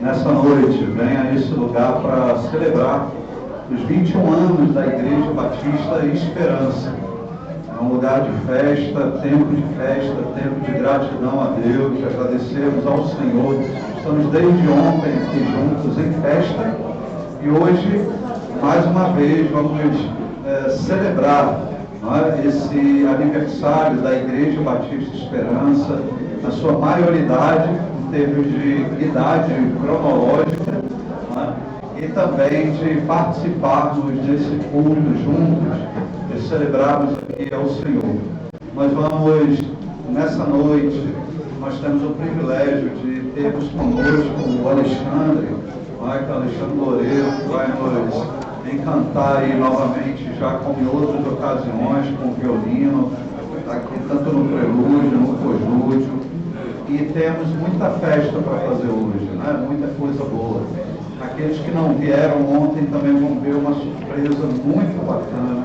nessa noite vem a esse lugar para celebrar os 21 anos da Igreja Batista Esperança. É um lugar de festa, tempo de gratidão a Deus, agradecemos ao Senhor. Estamos desde ontem aqui juntos em festa e hoje, mais uma vez, vamos celebrar, não é, esse aniversário da Igreja Batista Esperança, na sua maioridade, em termos de idade cronológica, não é, e também de participarmos desse culto juntos, de celebrarmos aqui ao Senhor. Nós vamos, nessa noite, nós temos o privilégio de termos conosco o Alexandre, que é o Alexandre Loureiro, que vai nos encantar aí novamente, já como em outras ocasiões, com o violino, aqui tanto no prelúdio, no pós-lúdio, e temos muita festa para fazer hoje, né? Muita coisa boa. Aqueles que não vieram ontem também vão ver uma surpresa muito bacana,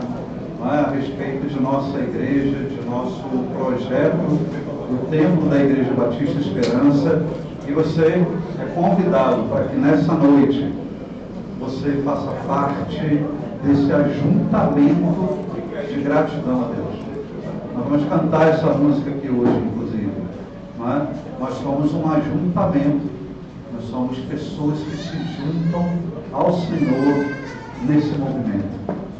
não é? A respeito de nossa igreja, de nosso projeto, do templo da Igreja Batista Esperança, e você é convidado para que nessa noite você faça parte desse ajuntamento de gratidão a Deus. Nós vamos cantar essa música aqui hoje, inclusive. Não é? Nós somos um ajuntamento. Nós somos pessoas que se juntam ao Senhor nesse movimento.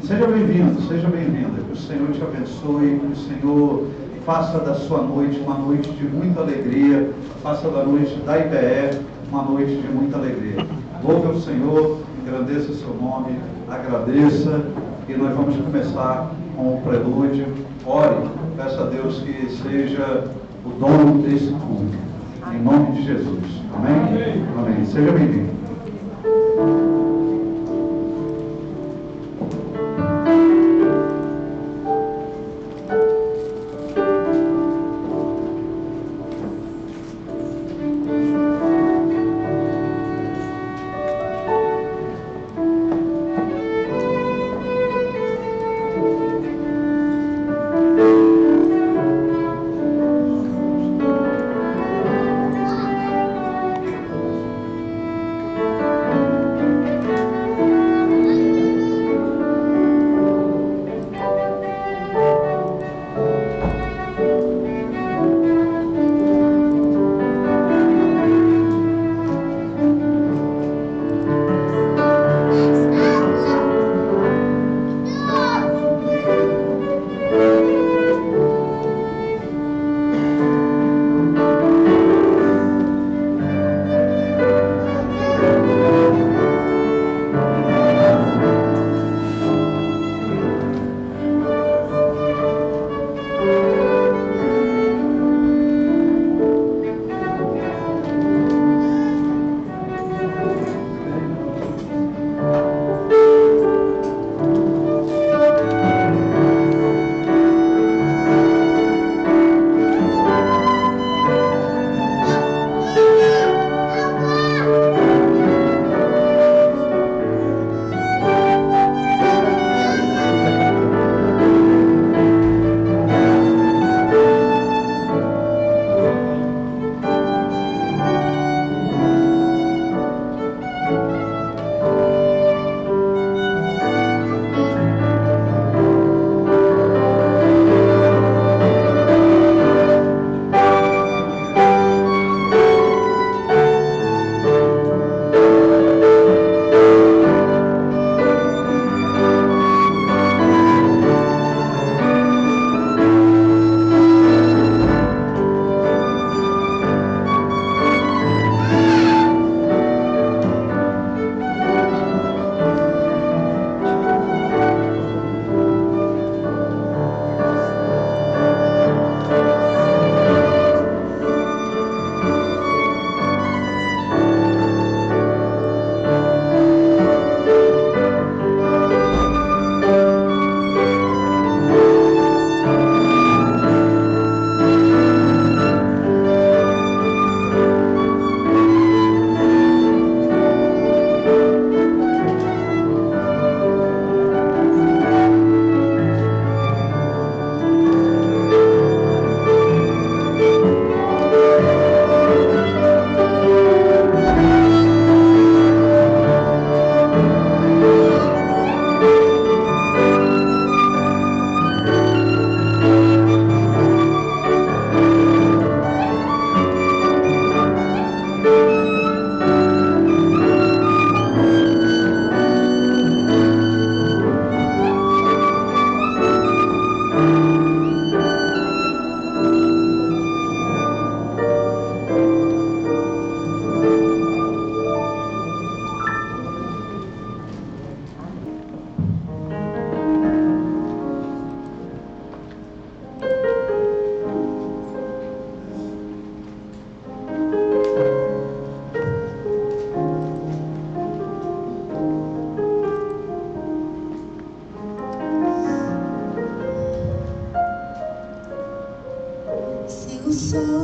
Seja bem-vindo, seja bem-vinda. Que o Senhor te abençoe, que o Senhor faça da sua noite uma noite de muita alegria, faça da noite da IBE uma noite de muita alegria. Louve ao Senhor, engrandeça o seu nome, agradeça, e nós vamos começar com o prelúdio. Ore, peça a Deus que seja o dono desse culto, em nome de Jesus. Amém? Amém. Seja bem-vindo.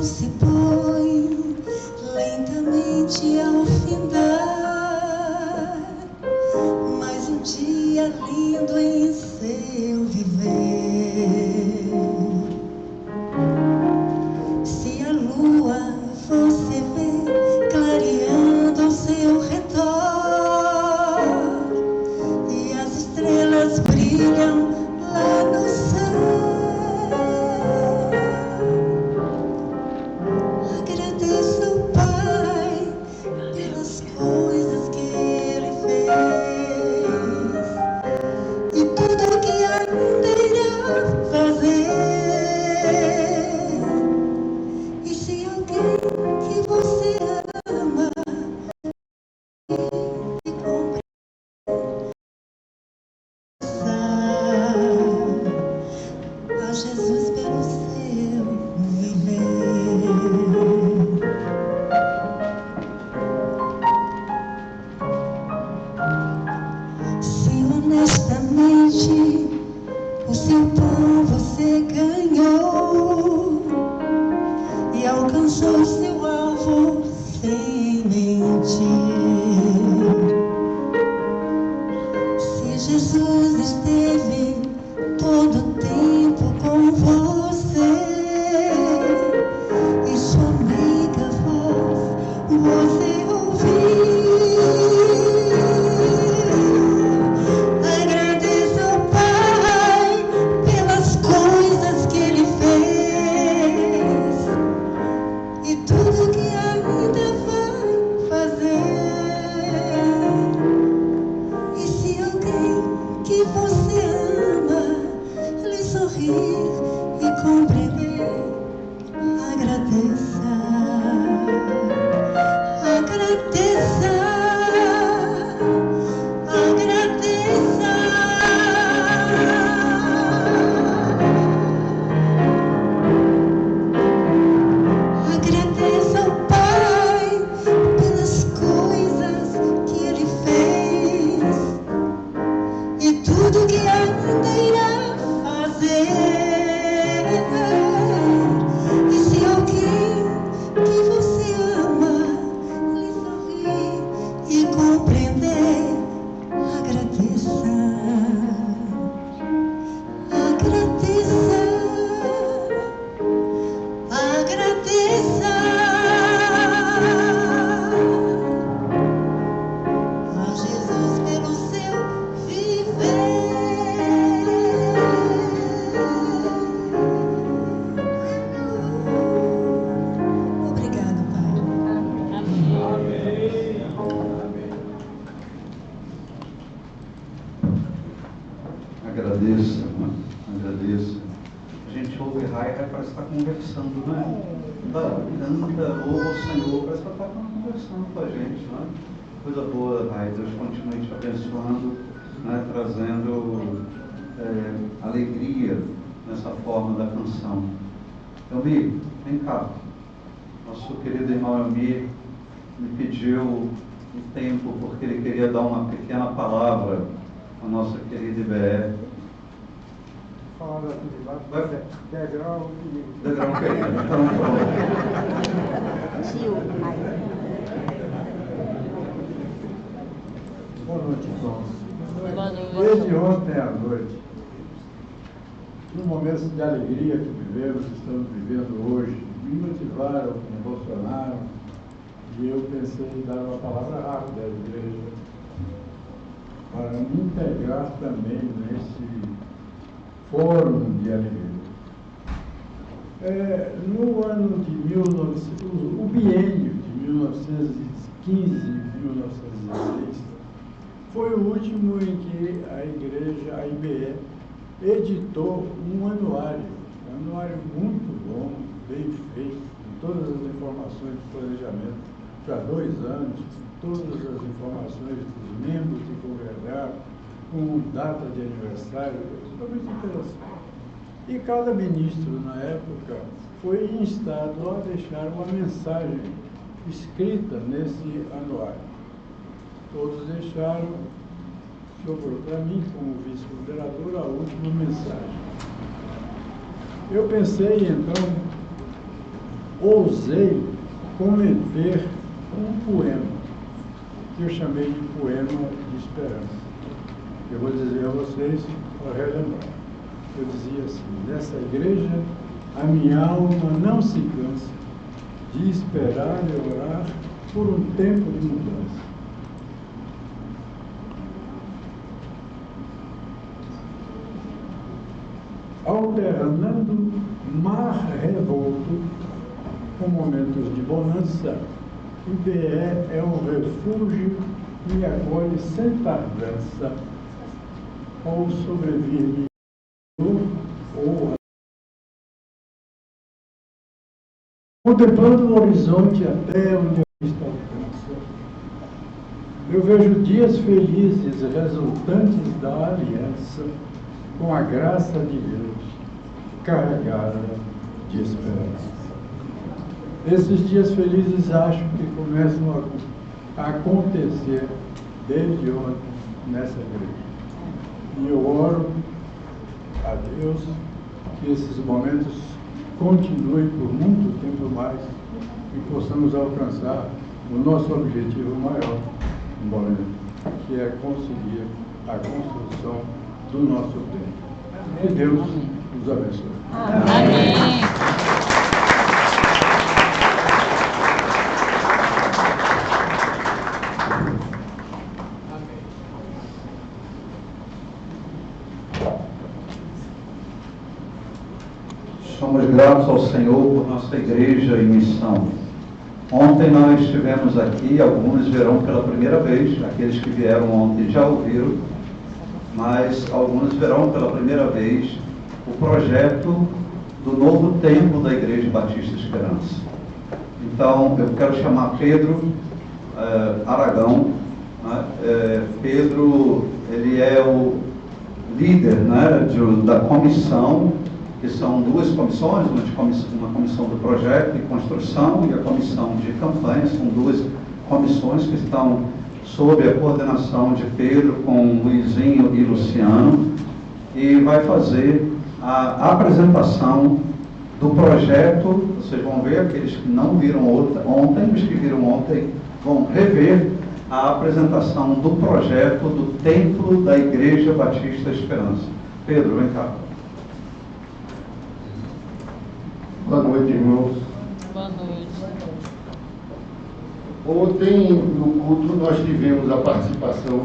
se põe lentamente ao findar, mais um dia lindo em seu viver. Se a lua você vê clareando ao seu redor e as estrelas brilham lá no céu, agradeça ao Pai pelas coisas que Ele fez e tudo que ainda irá fazer. E se alguém que você ama e conversar a Jesus pelo seu viver. Se honestamente o seu pão você ganhou e alcançou seu alvo sem mentir, se Jesus esteve todo o tempo com você e sua amiga voz você ouviu, agradeça ao Pai pelas coisas que Ele fez e tudo que ainda vai fazer. E se alguém que você ama lhe sorrir e compreender, agradeça. Agradeça. Agradeça. Agradeça ao Pai pelas coisas que Ele fez e tudo que ainda irá fazer. E se alguém que você ama lhe sorrir e compreender, agradeça. Agradeça. Agradeça a Jesus pelo seu viver. Obrigado, Pai. Agradeça, irmã. Agradeça. A gente ouve Rai, parece que está conversando, não é? Canta, louva o Senhor, parece que ela está conversando com a gente, não é? Coisa boa, Rai. Deus continue te abençoando, né? Trazendo alegria nessa forma da canção. Elmi, vem cá. Nosso querido irmão Elmi me pediu um tempo porque ele queria dar uma pequena palavra à nossa querida IBE. Fala tudo lá, Vai. degrau Degrau querido. Então, Boa noite, irmãos. Boa noite. Desde ontem à noite, no momento de alegria que vivemos, que estamos vivendo hoje, me motivaram, me emocionaram, e eu pensei em dar uma palavra rápida à igreja, para me integrar também nesse fórum de alegria. No ano de 1900, o biênio de 1915 e 1916, foi o último em que a igreja, a IBE, editou um anuário muito bom, bem feito, com todas as informações de planejamento para 2 anos, todas as informações dos membros que congregaram, com data de aniversário, totalmente interessante. E cada ministro, na época, foi instado a deixar uma mensagem escrita nesse anuário. Todos deixaram, sobrou para mim, como vice-moderador, a última mensagem. Eu pensei, então, ousei cometer um poema, que eu chamei de poema de esperança. Eu vou dizer a vocês, para relembrar. Eu dizia assim: nessa igreja, a minha alma não se cansa de esperar e orar por um tempo de mudança. Alternando mar revolto com momentos de bonança, IBE é um refúgio que me acolhe sem tardança, ou sobrevive ou contemplando o horizonte até onde a vista alcança. Eu vejo dias felizes resultantes da aliança com a graça de Deus, carregada de esperança. Esses dias felizes acho que começam a acontecer desde ontem nessa igreja. E eu oro a Deus que esses momentos continuem por muito tempo mais e possamos alcançar o nosso objetivo maior no momento, que é conseguir a construção do nosso tempo. Que Deus nos abençoe. Amém. Somos gratos ao Senhor por nossa igreja em missão. Ontem nós estivemos aqui, alguns verão pela primeira vez, aqueles que vieram ontem já ouviram, mas alguns verão pela primeira vez o projeto do novo templo da Igreja Batista Esperança. Então, eu quero chamar Pedro Aragão. Pedro, ele é o líder, né, da comissão, que são duas comissões, uma comissão do projeto de construção e a comissão de campanha. São duas comissões que estão sob a coordenação de Pedro com Luizinho e Luciano, e vai fazer a apresentação do projeto. Vocês vão ver, aqueles que não viram ontem, os que viram ontem vão rever a apresentação do projeto do Templo da Igreja Batista Esperança. Pedro, vem cá. Boa noite, irmãos. Boa noite. Ontem, no culto, nós tivemos a participação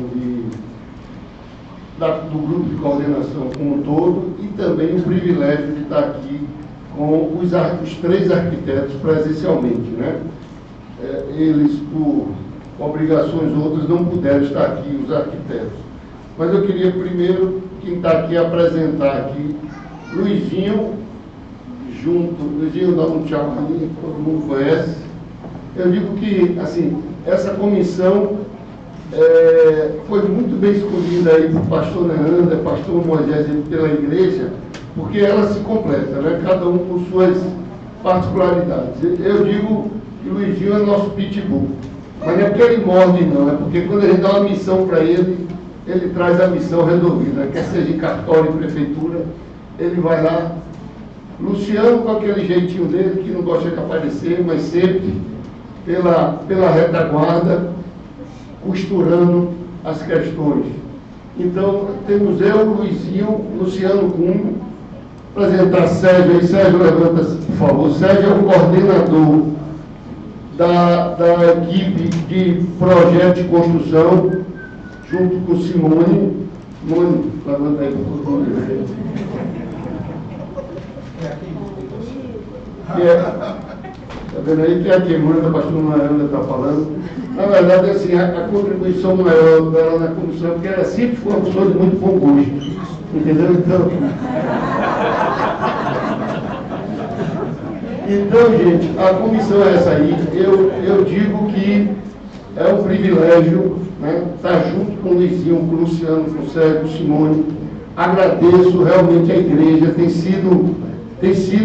do grupo de coordenação como um todo e também o privilégio de estar aqui com os três arquitetos presencialmente, né? Eles, por obrigações outras, não puderam estar aqui, os arquitetos. Mas eu queria primeiro, quem está aqui, apresentar aqui Luizinho, Luizinho dá um tchau ali, todo mundo conhece. Eu digo que, assim, essa comissão foi muito bem escolhida aí por pastor Neander, pastor Moisés e pela igreja, porque ela se completa, né? Cada um com suas particularidades. Eu digo que o Luizinho é nosso pitbull, mas não é porque ele morde, não, é porque quando a gente dá uma missão para ele, ele traz a missão resolvida, quer seja em cartório, em prefeitura, ele vai lá. Luciano, com aquele jeitinho dele, que não gosta de aparecer, mas sempre pela retaguarda, costurando as questões. Então, temos eu, Luizinho, Luciano Cunha, apresentar Sérgio aí. Sérgio, levanta-se, por favor. Sérgio é o coordenador da equipe de projeto de construção, junto com Simone. Simone, levanta aí para todo mundo ver. Está vendo aí que é a queimura da pastora Maria está falando. Na verdade, assim, a contribuição maior dela na comissão, porque ela sempre foi uma pessoa de muito bom gosto. Entendeu? Então, gente, a comissão é essa aí. Eu digo que é um privilégio, né, estar junto com o Luizinho, com o Luciano, com o Sérgio, com o Simone. Agradeço realmente a igreja, tem sido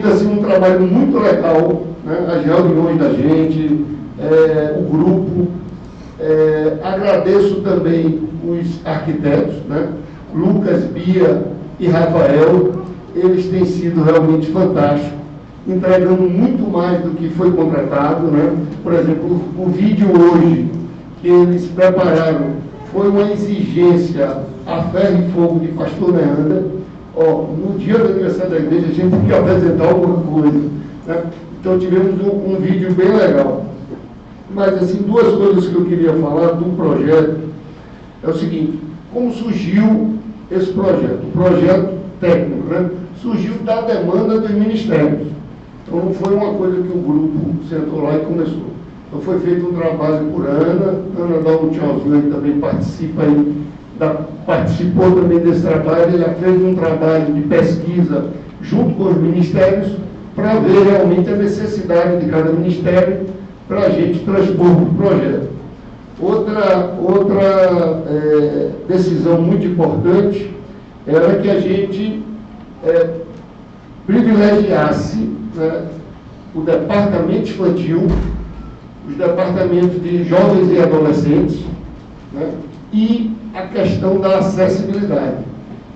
assim, um trabalho muito legal, né? As reuniões da gente, o grupo. Agradeço também os arquitetos, né? Lucas, Bia e Rafael. Eles têm sido realmente fantásticos. entregando muito mais do que foi contratado, né? Por exemplo, o vídeo hoje que eles prepararam foi uma exigência a ferro e fogo de pastor Neander. No dia do aniversário da igreja, a gente tem que apresentar alguma coisa, né? Então tivemos um vídeo bem legal. Mas, assim, duas coisas que eu queria falar do projeto é o seguinte: como surgiu esse projeto? O projeto técnico, né? Surgiu da demanda dos ministérios. Então não foi uma coisa que o grupo sentou lá e começou. Então foi feito um trabalho por Ana dá um tchauzinho aí, também participa aí, participou também desse trabalho. Ela fez um trabalho de pesquisa junto com os ministérios para ver realmente a necessidade de cada ministério para a gente transpor o projeto. Outra decisão muito importante era que a gente privilegiasse, né, o departamento infantil, os departamentos de jovens e adolescentes, né, e a questão da acessibilidade.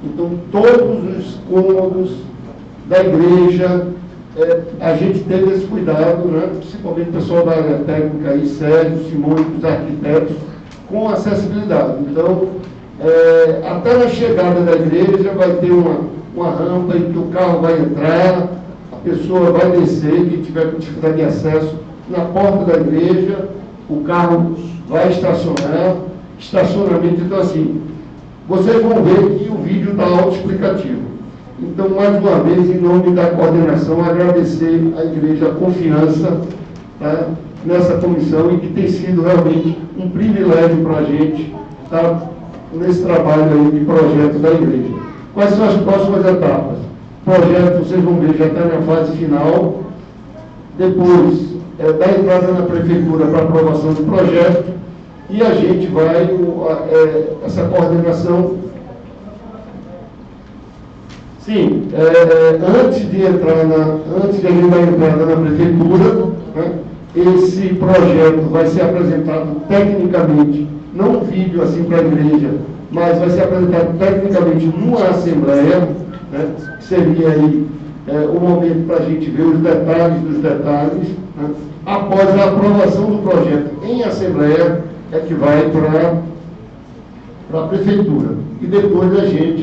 Então, todos os cômodos da igreja, a gente teve esse cuidado, né, principalmente o pessoal da área técnica, aí, Sérgio, Simone, os arquitetos, com acessibilidade. Então, até na chegada da igreja vai ter uma rampa em que o carro vai entrar, a pessoa vai descer, quem tiver com dificuldade de acesso, na porta da igreja, o carro vai estacionar, estacionamento. Então, assim, vocês vão ver que o vídeo está autoexplicativo. Então, mais uma vez, em nome da coordenação, agradecer à igreja a confiança, tá, nessa comissão, e que tem sido realmente um privilégio para a gente estar nesse trabalho aí de projeto da igreja. Quais são as próximas etapas? O projeto, vocês vão ver, já está na fase final. Depois, da entrada na prefeitura para aprovação do projeto, e a gente vai, essa coordenação. Sim, antes de a gente dar entrada na prefeitura, né, esse projeto vai ser apresentado tecnicamente, não um vídeo assim para a igreja, mas vai ser apresentado tecnicamente numa assembleia, né, que seria aí o momento para a gente ver os detalhes dos detalhes, né. Após a aprovação do projeto em assembleia, é que vai para a prefeitura. E depois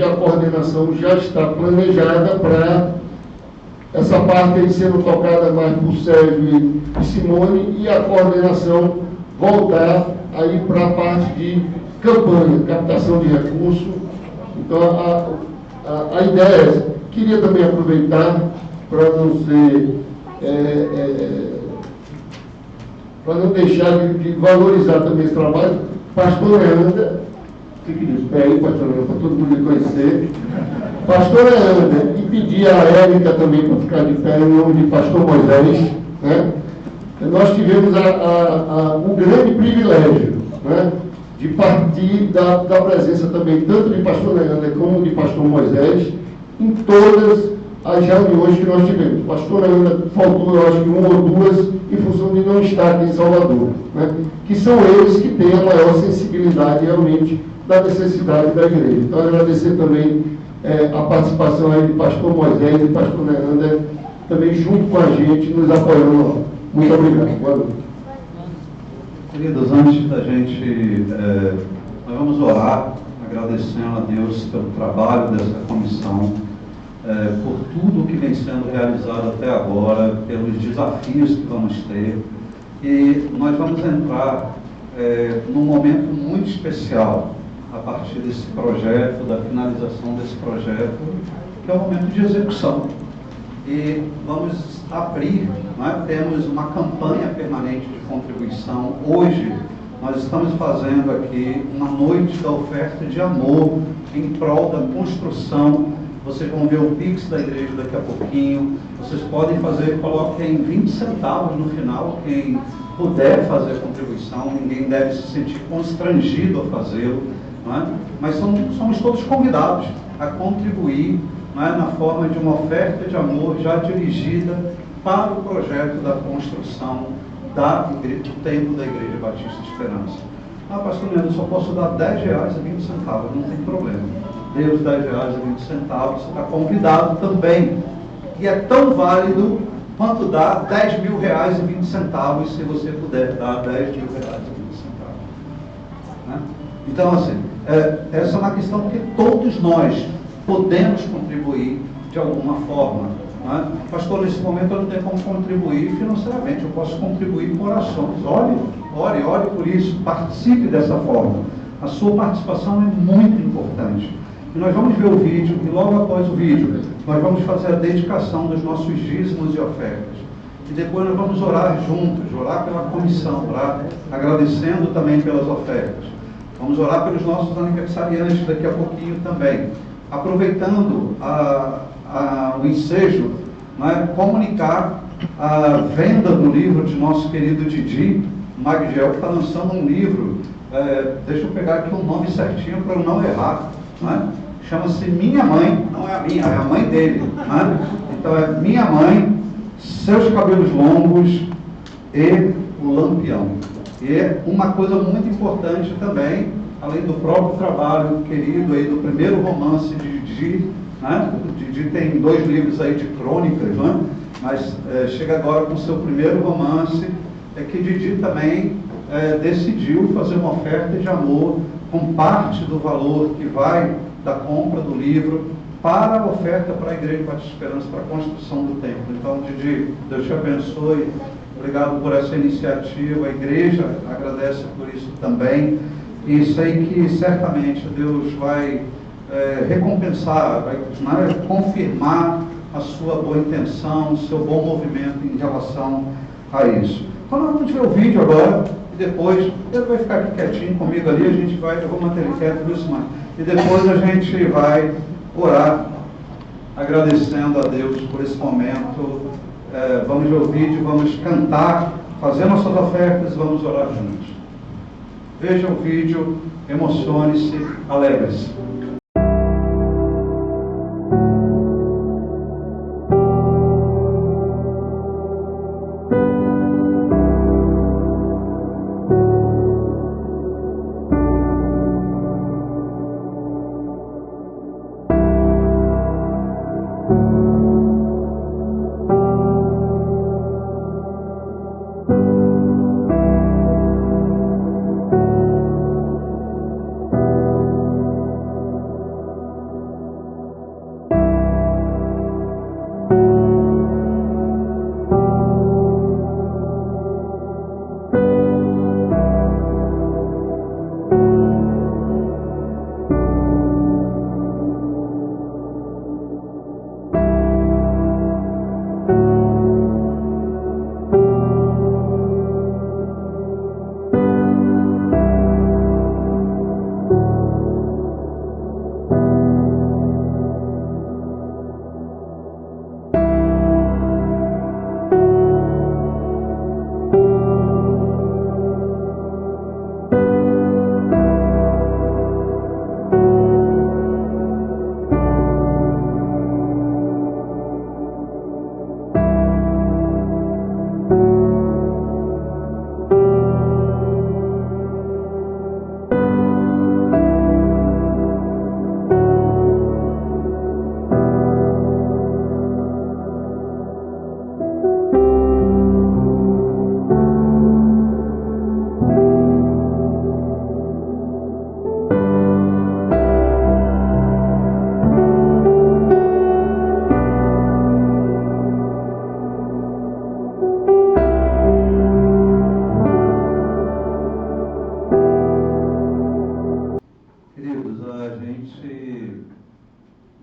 a coordenação já está planejada para essa parte aí sendo tocada mais por Sérgio e Simone, e a coordenação voltar aí para a parte de campanha, captação de recursos. Então, a ideia é essa. Queria também aproveitar para não ser... para não deixar de valorizar também esse trabalho. Pastor Neander, fique de pé aí, pastor Neander, para todo mundo me conhecer. Pastor Neander, e pedir a Érica também para ficar de pé, em nome de pastor Moisés, né? Nós tivemos um grande privilégio, né, de partir da presença também, tanto de pastor Neander como de pastor Moisés, em todas as reuniões que nós tivemos. Pastor Neander faltou, eu acho que uma ou duas, em função de não estar aqui em Salvador, né? Que são eles que têm a maior sensibilidade realmente da necessidade da igreja. Então, agradecer também a participação aí de pastor Moisés e pastor Neander, também junto com a gente, nos apoiando. Muito obrigado. Boa noite. Queridos, antes da gente, nós vamos orar, agradecendo a Deus pelo trabalho dessa comissão, por tudo que vem sendo realizado até agora, pelos desafios que vamos ter. E nós vamos entrar num momento muito especial a partir desse projeto, da finalização desse projeto, que é o momento de execução. E vamos abrir, né? Temos uma campanha permanente de contribuição. Hoje nós estamos fazendo aqui uma noite da oferta de amor em prol da construção. Vocês vão ver o Pix da igreja daqui a pouquinho. Vocês podem fazer, coloquem 20 centavos no final, quem puder fazer a contribuição. Ninguém deve se sentir constrangido a fazê-lo, não é? Mas somos todos convidados a contribuir, não é, na forma de uma oferta de amor já dirigida para o projeto da construção do templo da Igreja Batista Esperança. Pastor Leandro, eu só posso dar R$10,20, não tem problema. Dê os R$10,20, você está convidado também. E é tão válido Quanto dá? R$10.020, se você puder dar R$10.020. Né? Então, assim, essa é uma questão que todos nós podemos contribuir de alguma forma. Né? Pastor, nesse momento eu não tenho como contribuir financeiramente, eu posso contribuir com orações. Ore por isso, participe dessa forma. A sua participação é muito importante. E nós vamos ver o vídeo, e logo após o vídeo, nós vamos fazer a dedicação dos nossos dízimos e ofertas. E depois nós vamos orar juntos, orar pela comissão, orar agradecendo também pelas ofertas. Vamos orar pelos nossos aniversariantes daqui a pouquinho também. Aproveitando o ensejo, né, comunicar a venda do livro de nosso querido Didi Magdiel, que está lançando um livro, deixa eu pegar aqui o nome certinho para eu não errar, né? Chama-se Minha Mãe, não é a minha, é a mãe dele, né? Então é Minha Mãe, Seus Cabelos Longos e o Lampião. E é uma coisa muito importante também, além do próprio trabalho querido aí do primeiro romance de Didi, né? O Didi tem 2 livros aí de crônicas, né? Mas chega agora com o seu primeiro romance, que Didi também decidiu fazer uma oferta de amor com parte do valor que vai da compra do livro para a oferta para a Igreja Batista Esperança, para a construção do templo. Então, Didi, Deus te abençoe, obrigado por essa iniciativa, a igreja agradece por isso também, e sei que certamente Deus vai recompensar, vai confirmar a sua boa intenção, o seu bom movimento em relação a isso. Então nós vamos ver o vídeo agora, e depois, ele vai ficar aqui quietinho comigo ali, eu vou manter ele quieto, e depois a gente vai orar, agradecendo a Deus por esse momento. Vamos ver o vídeo, vamos cantar, fazer nossas ofertas, vamos orar juntos. Veja o vídeo, emocione-se, alegre-se.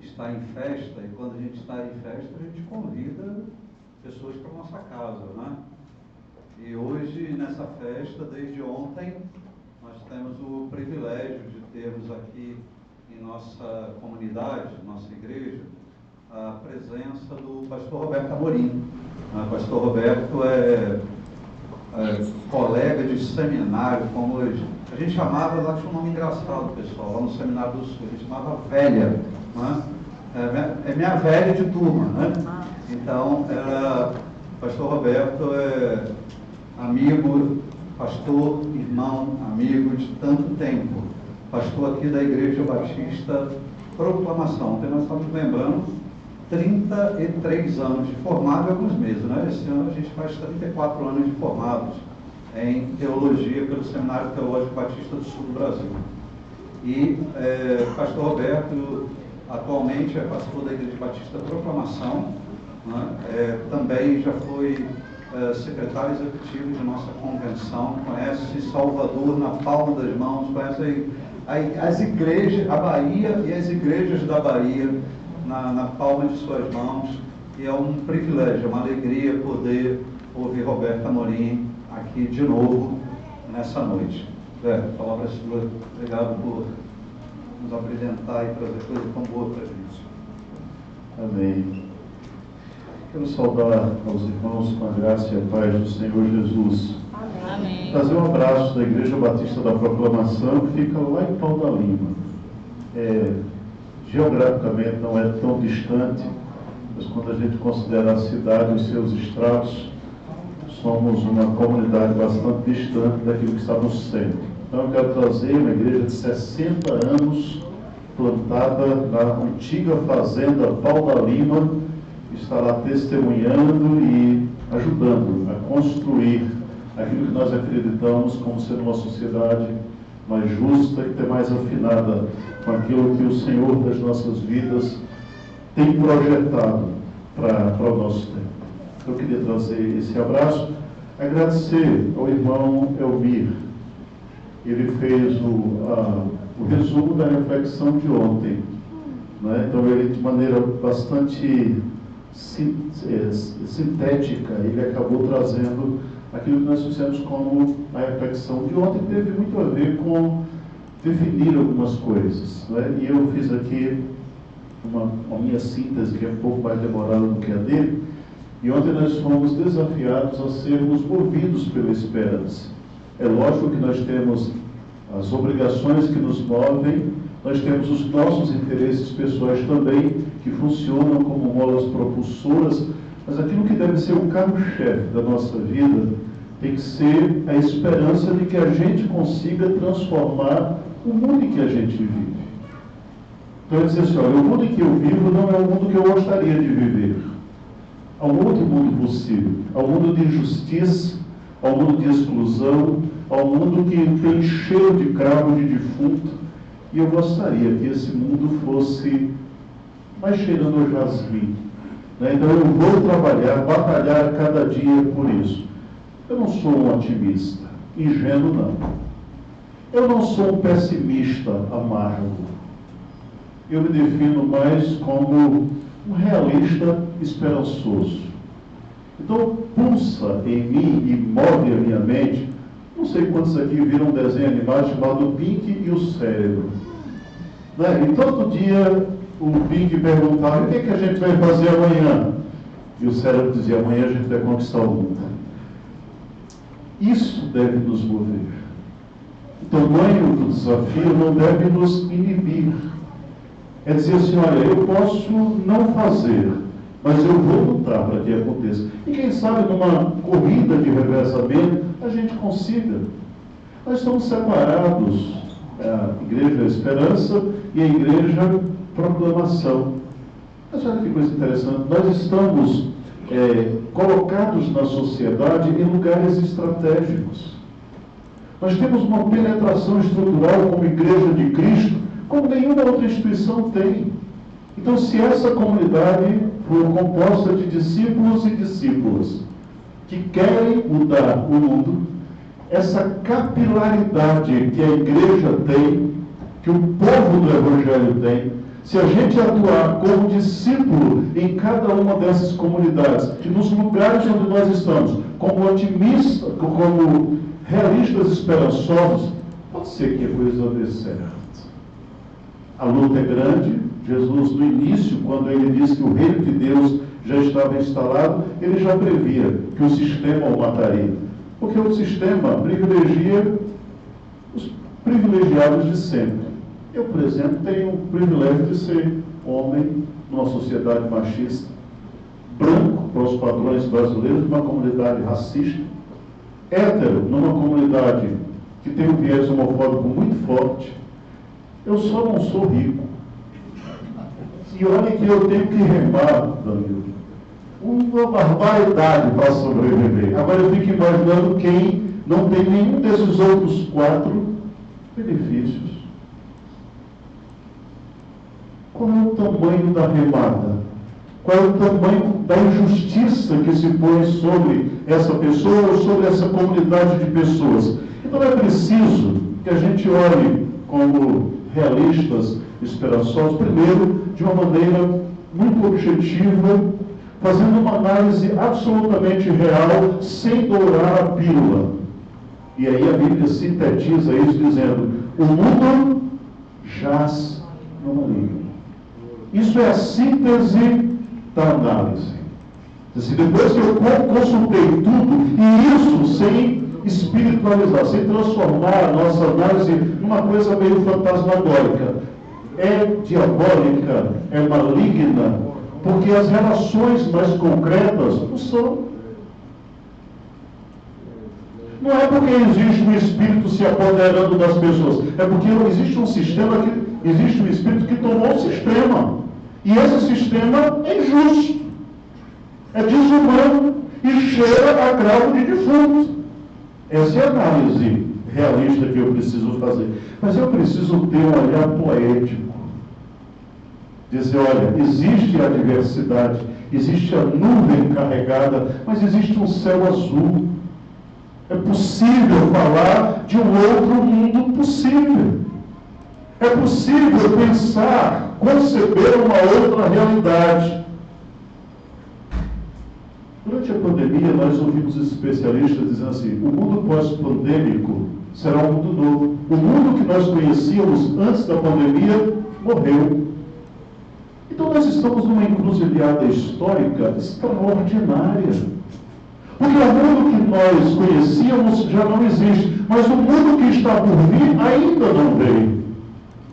Está em festa, e quando a gente está em festa, a gente convida pessoas para a nossa casa, né? E hoje, nessa festa, desde ontem, nós temos o privilégio de termos aqui em nossa comunidade, nossa igreja, a presença do pastor Roberto Amorim. O pastor Roberto é colega de seminário, como hoje. A gente chamava, lá tinha um nome engraçado, pessoal, lá no Seminário do Sul, a gente chamava velha, né? É minha velha de turma, né? Então, o pastor Roberto é amigo, pastor, irmão, amigo de tanto tempo, pastor aqui da Igreja Batista Proclamação. Então, nós estamos lembrando 33 anos de formado e alguns meses, né? Esse ano a gente faz 34 anos de formados em teologia pelo Seminário Teológico Batista do Sul do Brasil. E pastor Roberto atualmente é pastor da Igreja Batista Proclamação, né? Também já foi secretário executivo de nossa convenção, conhece Salvador na palma das mãos, conhece as igrejas, a Bahia e as igrejas da Bahia na palma de suas mãos, e é um privilégio, uma alegria poder ouvir Roberto Amorim aqui de novo nessa noite. A palavra é sua. Obrigado por nos apresentar e trazer coisa tão boa para a gente. Amém. Quero saudar aos irmãos com a graça e a paz do Senhor Jesus. Amém. Trazer um abraço da Igreja Batista da Proclamação, que fica lá em Pau da Lima. Geograficamente não é tão distante, mas quando a gente considera a cidade e os seus estratos, somos uma comunidade bastante distante daquilo que está no centro. Então eu quero trazer uma igreja de 60 anos, plantada na antiga fazenda Pau da Lima, que está lá testemunhando e ajudando a construir aquilo que nós acreditamos como sendo uma sociedade mais justa e até mais afinada com aquilo que o Senhor das nossas vidas tem projetado para o nosso tempo. Eu queria trazer esse abraço, agradecer ao irmão Elmir. Ele fez o resumo da reflexão de ontem, né? Então ele, de maneira bastante sintética, ele acabou trazendo aquilo que nós fizemos como a reflexão de ontem, que teve muito a ver com definir algumas coisas, né? E eu fiz aqui uma minha síntese, que é um pouco mais demorada do que a dele, e ontem nós fomos desafiados a sermos movidos pela esperança. É lógico que nós temos as obrigações que nos movem, nós temos os nossos interesses pessoais também, que funcionam como molas propulsoras, mas aquilo que deve ser o carro-chefe da nossa vida tem que ser a esperança de que a gente consiga transformar o mundo em que a gente vive. Então eu disse assim, olha, o mundo em que eu vivo não é o mundo que eu gostaria de viver. Há um outro mundo possível. Há um mundo de injustiça, há um mundo de exclusão, há um mundo que tem cheiro de cravo de defunto, e eu gostaria que esse mundo fosse mais cheirando ao jasmim. Então eu vou trabalhar, batalhar cada dia por isso. Eu não sou um otimista, ingênuo não. Eu não sou um pessimista amargo. Eu me defino mais como um realista esperançoso. Então pulsa em mim e move a minha mente. Não sei quantos aqui viram um desenho animado chamado Pink e o Cérebro. E todo dia o Pink perguntava, o que a gente vai fazer amanhã? E o cérebro dizia, amanhã a gente vai conquistar o mundo. Isso deve nos mover. O tamanho do desafio não deve nos inibir. É dizer assim, olha, eu posso não fazer, mas eu vou lutar para que aconteça. E quem sabe numa corrida de revezamento a gente consiga. Nós estamos separados, a Igreja Esperança e a Igreja Proclamação. Mas olha que coisa interessante, nós estamos colocados na sociedade em lugares estratégicos. Nós temos uma penetração estrutural como Igreja de Cristo, como nenhuma outra instituição tem. Então, se essa comunidade for composta de discípulos e discípulas que querem mudar o mundo, essa capilaridade que a igreja tem, que o povo do Evangelho tem, se a gente atuar como discípulo em cada uma dessas comunidades, e nos lugares onde nós estamos, como otimistas, como realistas esperançosos, pode ser que a coisa dê certo. A luta é grande. Jesus, no início, quando ele disse que o reino de Deus já estava instalado, ele já previa que o sistema o mataria. Porque o sistema privilegia os privilegiados de sempre. Eu, por exemplo, tenho o privilégio de ser homem numa sociedade machista, branco para os padrões brasileiros, numa comunidade racista, hétero numa comunidade que tem um viés homofóbico muito forte. Eu só não sou rico. E olha que eu tenho que remar, Danilo, uma barbaridade para sobreviver. Agora eu fico imaginando quem não tem nenhum desses outros 4 benefícios. Qual é o tamanho da remada? Qual é o tamanho da injustiça que se põe sobre essa pessoa ou sobre essa comunidade de pessoas? Então é preciso que a gente olhe como realistas, esperançosos, primeiro, de uma maneira muito objetiva, fazendo uma análise absolutamente real, sem dourar a pílula. E aí a Bíblia sintetiza isso dizendo: o mundo jaz no maligno. Isso é a síntese da análise. Assim, depois que eu consultei tudo, e isso sem espiritualizar, sem transformar a nossa análise numa coisa meio fantasmagórica, é diabólica, é maligna, porque as relações mais concretas não são. Não é porque existe um espírito se apoderando das pessoas, é porque existe um sistema, existe um espírito que tomou o sistema. E esse sistema é injusto, é desumano e cheira a cravo de defunto. Essa é a análise realista que eu preciso fazer. Mas eu preciso ter um olhar poético. Dizer, olha, existe a diversidade, existe a nuvem carregada, mas existe um céu azul. É possível falar de um outro mundo possível. É possível pensar, conceber uma outra realidade. Durante a pandemia, nós ouvimos especialistas dizendo assim: o mundo pós-pandêmico será um mundo novo. O mundo que nós conhecíamos antes da pandemia morreu. Então nós estamos numa encruzilhada histórica extraordinária. Porque o mundo que nós conhecíamos já não existe, mas o mundo que está por vir ainda não veio.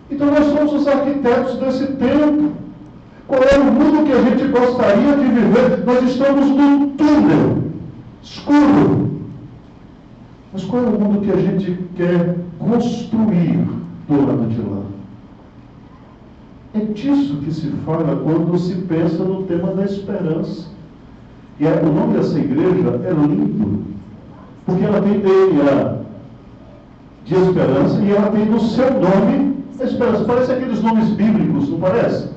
Então nós somos os arquitetos desse tempo. Qual é o mundo que a gente gostaria de viver? Nós estamos num túnel escuro. Mas qual é o mundo que a gente quer construir do lado de lá? É disso que se fala quando se pensa no tema da esperança. E o nome dessa igreja é lindo, porque ela tem DNA de esperança e ela tem no seu nome a esperança. Parece aqueles nomes bíblicos, não parece?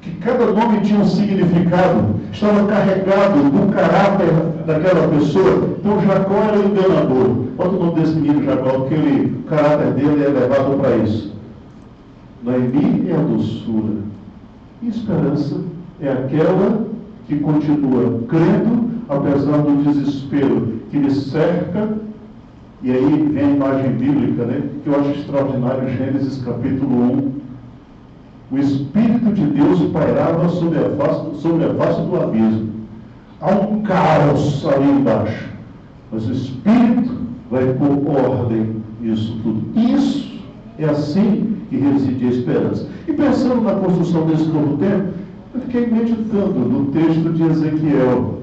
Que cada nome tinha um significado, estava carregado do caráter daquela pessoa. Então Jacó era o enganador. Bota o nome desse menino Jacó, porque o caráter dele é levado para isso. Noemi é a doçura. E esperança é aquela que continua crendo, apesar do desespero que lhe cerca. E aí vem a imagem bíblica, né, que eu acho extraordinário, Gênesis capítulo 1. O Espírito de Deus pairava sobre a face do abismo. Há um caos ali embaixo, mas o Espírito vai pôr ordem nisso tudo. Isso é assim que reside a esperança. E pensando na construção desse novo tempo, eu fiquei meditando no texto de Ezequiel.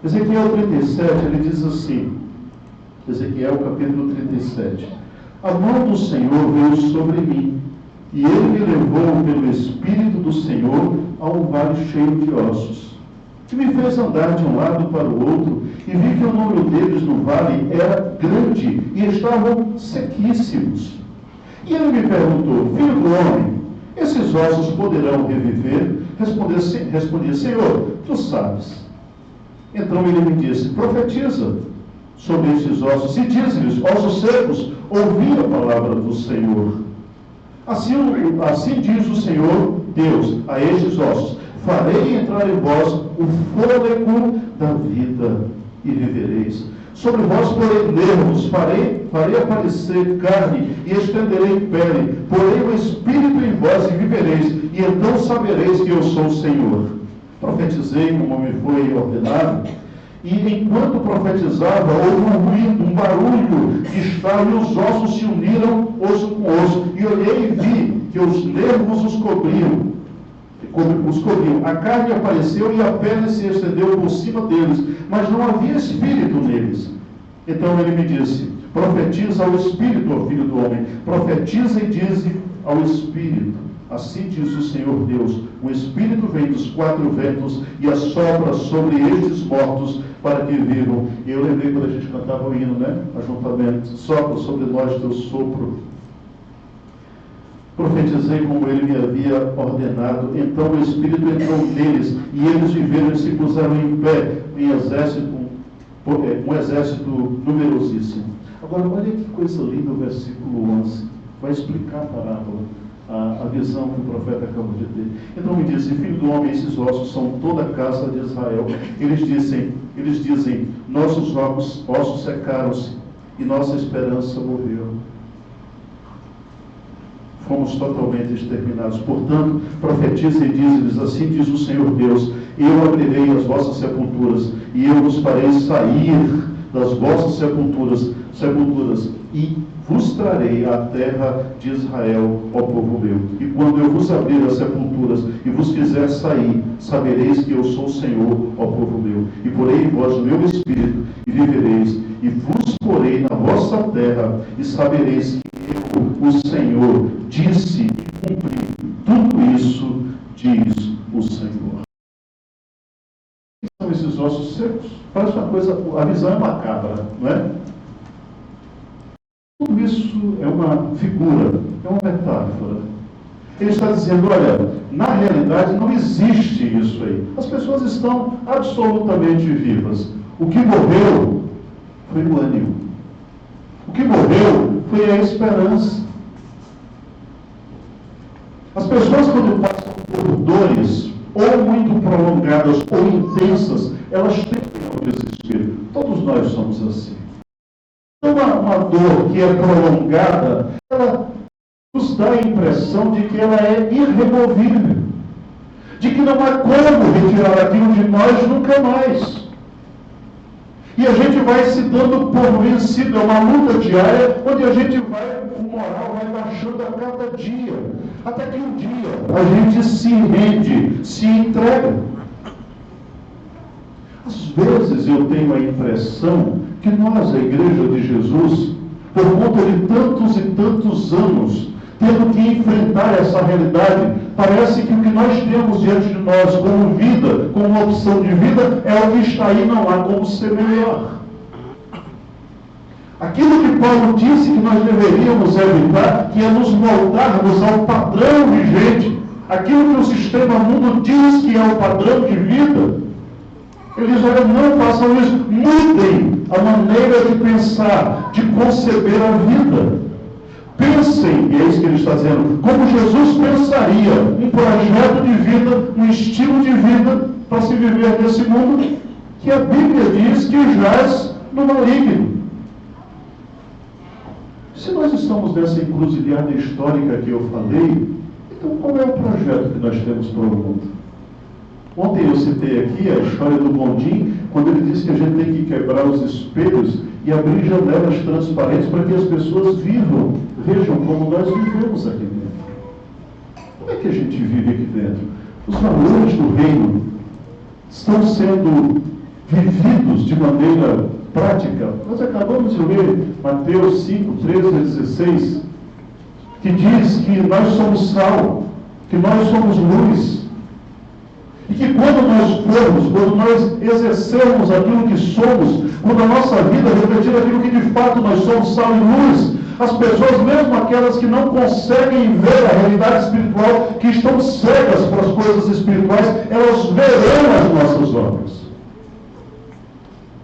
Ezequiel 37, ele diz assim, Ezequiel capítulo 37, a mão do Senhor veio sobre mim, e ele me levou pelo Espírito do Senhor a um vale cheio de ossos, que me fez andar de um lado para o outro, e vi que o número deles no vale era grande, e estavam sequíssimos. E ele me perguntou, filho do homem, esses ossos poderão reviver? Respondi, Senhor, tu sabes. Então ele me disse, profetiza sobre esses ossos, e diz-lhes, ossos secos, ouvi a palavra do Senhor. Assim diz o Senhor Deus a estes ossos, farei entrar em vós o fôlego da vida, e vivereis. Sobre vós porei nervos, farei aparecer carne, e estenderei pele, porei o Espírito em vós, e vivereis, e então sabereis que eu sou o Senhor. Profetizei como me foi ordenado, e enquanto profetizava, houve um ruído, um barulho de estalo, e os ossos se uniram osso com osso, e olhei e vi que os nervos os cobriam. A carne apareceu e a pele se estendeu por cima deles, mas não havia espírito neles. Então ele me disse, profetiza ao Espírito, ó filho do homem, profetiza e dize ao Espírito. Assim diz o Senhor Deus, o Espírito vem dos quatro ventos e assopra sobre estes mortos para que vivam. E eu lembrei quando a gente cantava o hino, né? Ajuntamente, sopra sobre nós teu sopro. Profetizei como ele me havia ordenado. Então o Espírito entrou neles e eles viveram e se puseram em pé em exército, um exército numerosíssimo. Agora, olha que coisa linda o versículo 11. Vai explicar a parábola. A visão que o profeta acabou de ter. Então me disse, filho do homem, esses ossos são toda a casa de Israel. Eles dizem, nossos ossos secaram-se e nossa esperança morreu. Fomos totalmente exterminados. Portanto, profetiza e diz-lhes, assim diz o Senhor Deus, eu abrirei as vossas sepulturas e eu vos farei sair das vossas sepulturas e vos trarei à terra de Israel, ó povo meu. E quando eu vos abrir as sepulturas e vos fizer sair, sabereis que eu sou o Senhor, ó povo meu. E porei em vós o meu espírito, e vivereis, e vos porei na vossa terra, e sabereis que eu, o Senhor, disse e cumpri. Tudo isso diz o Senhor. O que são esses ossos secos? Parece uma coisa, a visão é macabra, não é? Tudo isso é uma figura, é uma metáfora. Ele está dizendo, olha, na realidade não existe isso aí. As pessoas estão absolutamente vivas. O que morreu foi o ânimo. O que morreu foi a esperança. As pessoas, quando passam por dores, ou muito prolongadas, ou intensas, elas tendem ao desespero. Todos nós somos assim. Uma dor que é prolongada, ela nos dá a impressão de que ela é irremovível, de que não há como retirar aquilo de nós nunca mais. E a gente vai se dando por vencido, é uma luta diária, onde a gente vai, o moral vai baixando a cada dia, até que um dia a gente se rende, se entrega. Às vezes eu tenho a impressão que nós, a Igreja de Jesus, por conta de tantos e tantos anos, tendo que enfrentar essa realidade, parece que o que nós temos diante de nós como vida, como opção de vida, é o que está aí, não há como ser melhor. Aquilo que Paulo disse que nós deveríamos evitar, que é nos moldarmos ao padrão vigente, aquilo que o sistema mundo diz que é o padrão de vida. Ele diz, olha, não façam isso, mudem a maneira de pensar, de conceber a vida. Pensem, e é isso que ele está dizendo, como Jesus pensaria um projeto de vida, um estilo de vida para se viver nesse mundo que a Bíblia diz que jaz no maligno. Se nós estamos nessa encruzilhada histórica que eu falei, então qual é o projeto que nós temos para o mundo? Ontem eu citei aqui a história do Gondim, quando ele disse que a gente tem que quebrar os espelhos e abrir janelas transparentes para que as pessoas vejam como nós vivemos aqui dentro. Como é que a gente vive aqui dentro? Os valores do reino estão sendo vividos de maneira prática. Nós acabamos de ler Mateus 5, 13 a 16, que diz que nós somos sal, que nós somos luz. E que quando nós formos, quando nós exercermos aquilo que somos, quando a nossa vida refletir aquilo que de fato nós somos, sal e luz, as pessoas, mesmo aquelas que não conseguem ver a realidade espiritual, que estão cegas para as coisas espirituais, elas verão as nossas obras.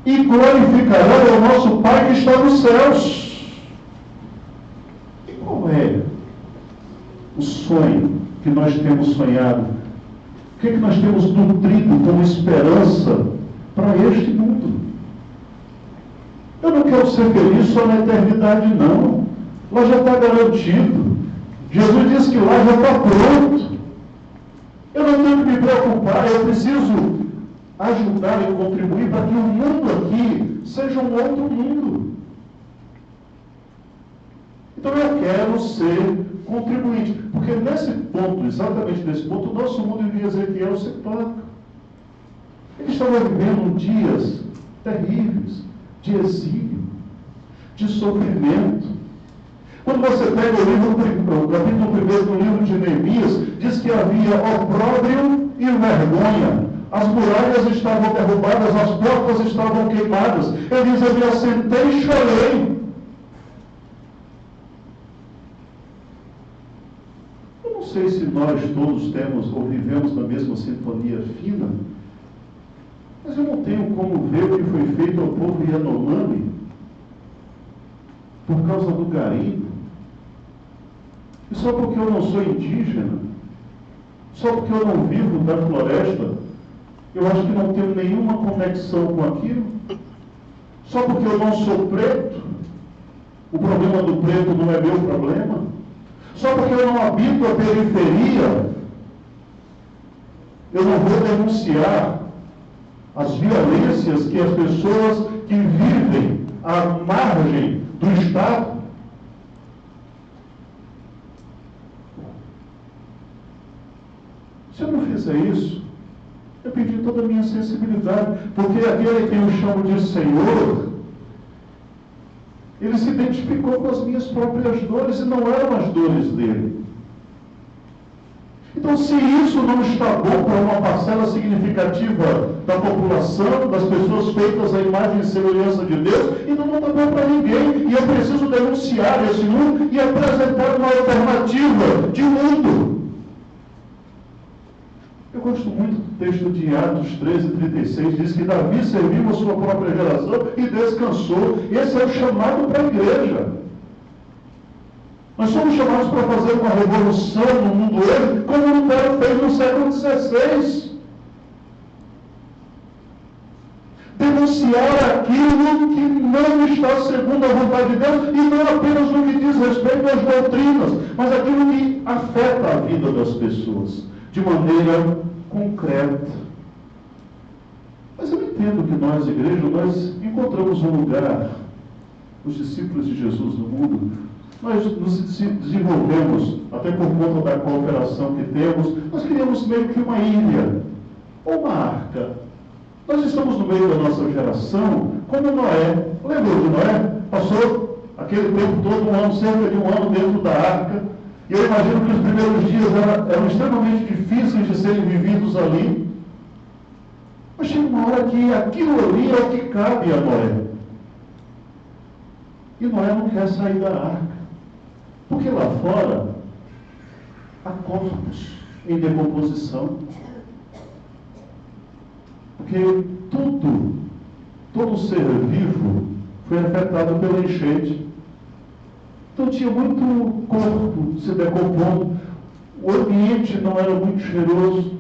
E glorificarão o nosso Pai que está nos céus. E qual é o sonho que nós temos sonhado? O que é que nós temos nutrido como esperança para este mundo? Eu não quero ser feliz só na eternidade, não. Lá já está garantido. Jesus disse que lá já está pronto. Eu não tenho que me preocupar, eu preciso ajudar e contribuir para que o mundo aqui seja um outro mundo. Então eu quero ser contribuinte, porque nesse ponto, exatamente nesse ponto, o nosso mundo em Ezequiel se toca. Ele estava vivendo dias terríveis, de exílio, de sofrimento. Quando você pega o capítulo 1 do livro de Neemias, muralhas estavam derrubadas, as portas estavam queimadas. Ele diz: eu me assentei e chorei. Eu não sei se nós todos temos ou vivemos na mesma sintonia fina, mas eu não tenho como ver o que foi feito ao povo Yanomami por causa do garimpo. E só porque eu não sou indígena, só porque eu não vivo da floresta, eu acho que não tenho nenhuma conexão com aquilo. Só porque eu não sou preto, o problema do preto não é meu problema. Só porque eu não habito a periferia, eu não vou denunciar as violências que as pessoas que vivem à margem do Estado. Se eu não fizer isso, eu perdi toda a minha sensibilidade, porque aquele que eu chamo de Senhor, ele se identificou com as minhas próprias dores e não eram as dores dele. Então, se isso não está bom para uma parcela significativa da população, das pessoas feitas à imagem e semelhança de Deus, então não está bom para ninguém. E eu preciso denunciar esse mundo e apresentar uma alternativa de mundo. Eu gosto muito do texto de Atos 13:36, diz que Davi serviu a sua própria geração e descansou. Esse é o chamado para a igreja. Nós somos chamados para fazer uma revolução no mundo hoje, como Lutero fez no século XVI. Denunciar aquilo que não está segundo a vontade de Deus, e não apenas no que diz respeito às doutrinas, mas aquilo que afeta a vida das pessoas, de maneira concreta. Mas eu entendo que nós, igreja, nós encontramos um lugar, os discípulos de Jesus no mundo. Nós nos desenvolvemos, até por conta da cooperação que temos, nós criamos meio que uma ilha, ou uma arca. Nós estamos no meio da nossa geração, como Noé. Lembra de Noé? Passou aquele tempo todo, um ano, cerca de um ano dentro da arca. E eu imagino que os primeiros dias eram extremamente difíceis de serem vividos ali. Mas chega uma hora que aquilo ali é o que cabe a Noé. E Noé não quer sair da arca. Porque lá fora há corpos em decomposição. Porque todo ser vivo foi afetado pela enchente. Então tinha muito corpo se decompondo. O ambiente não era muito cheiroso.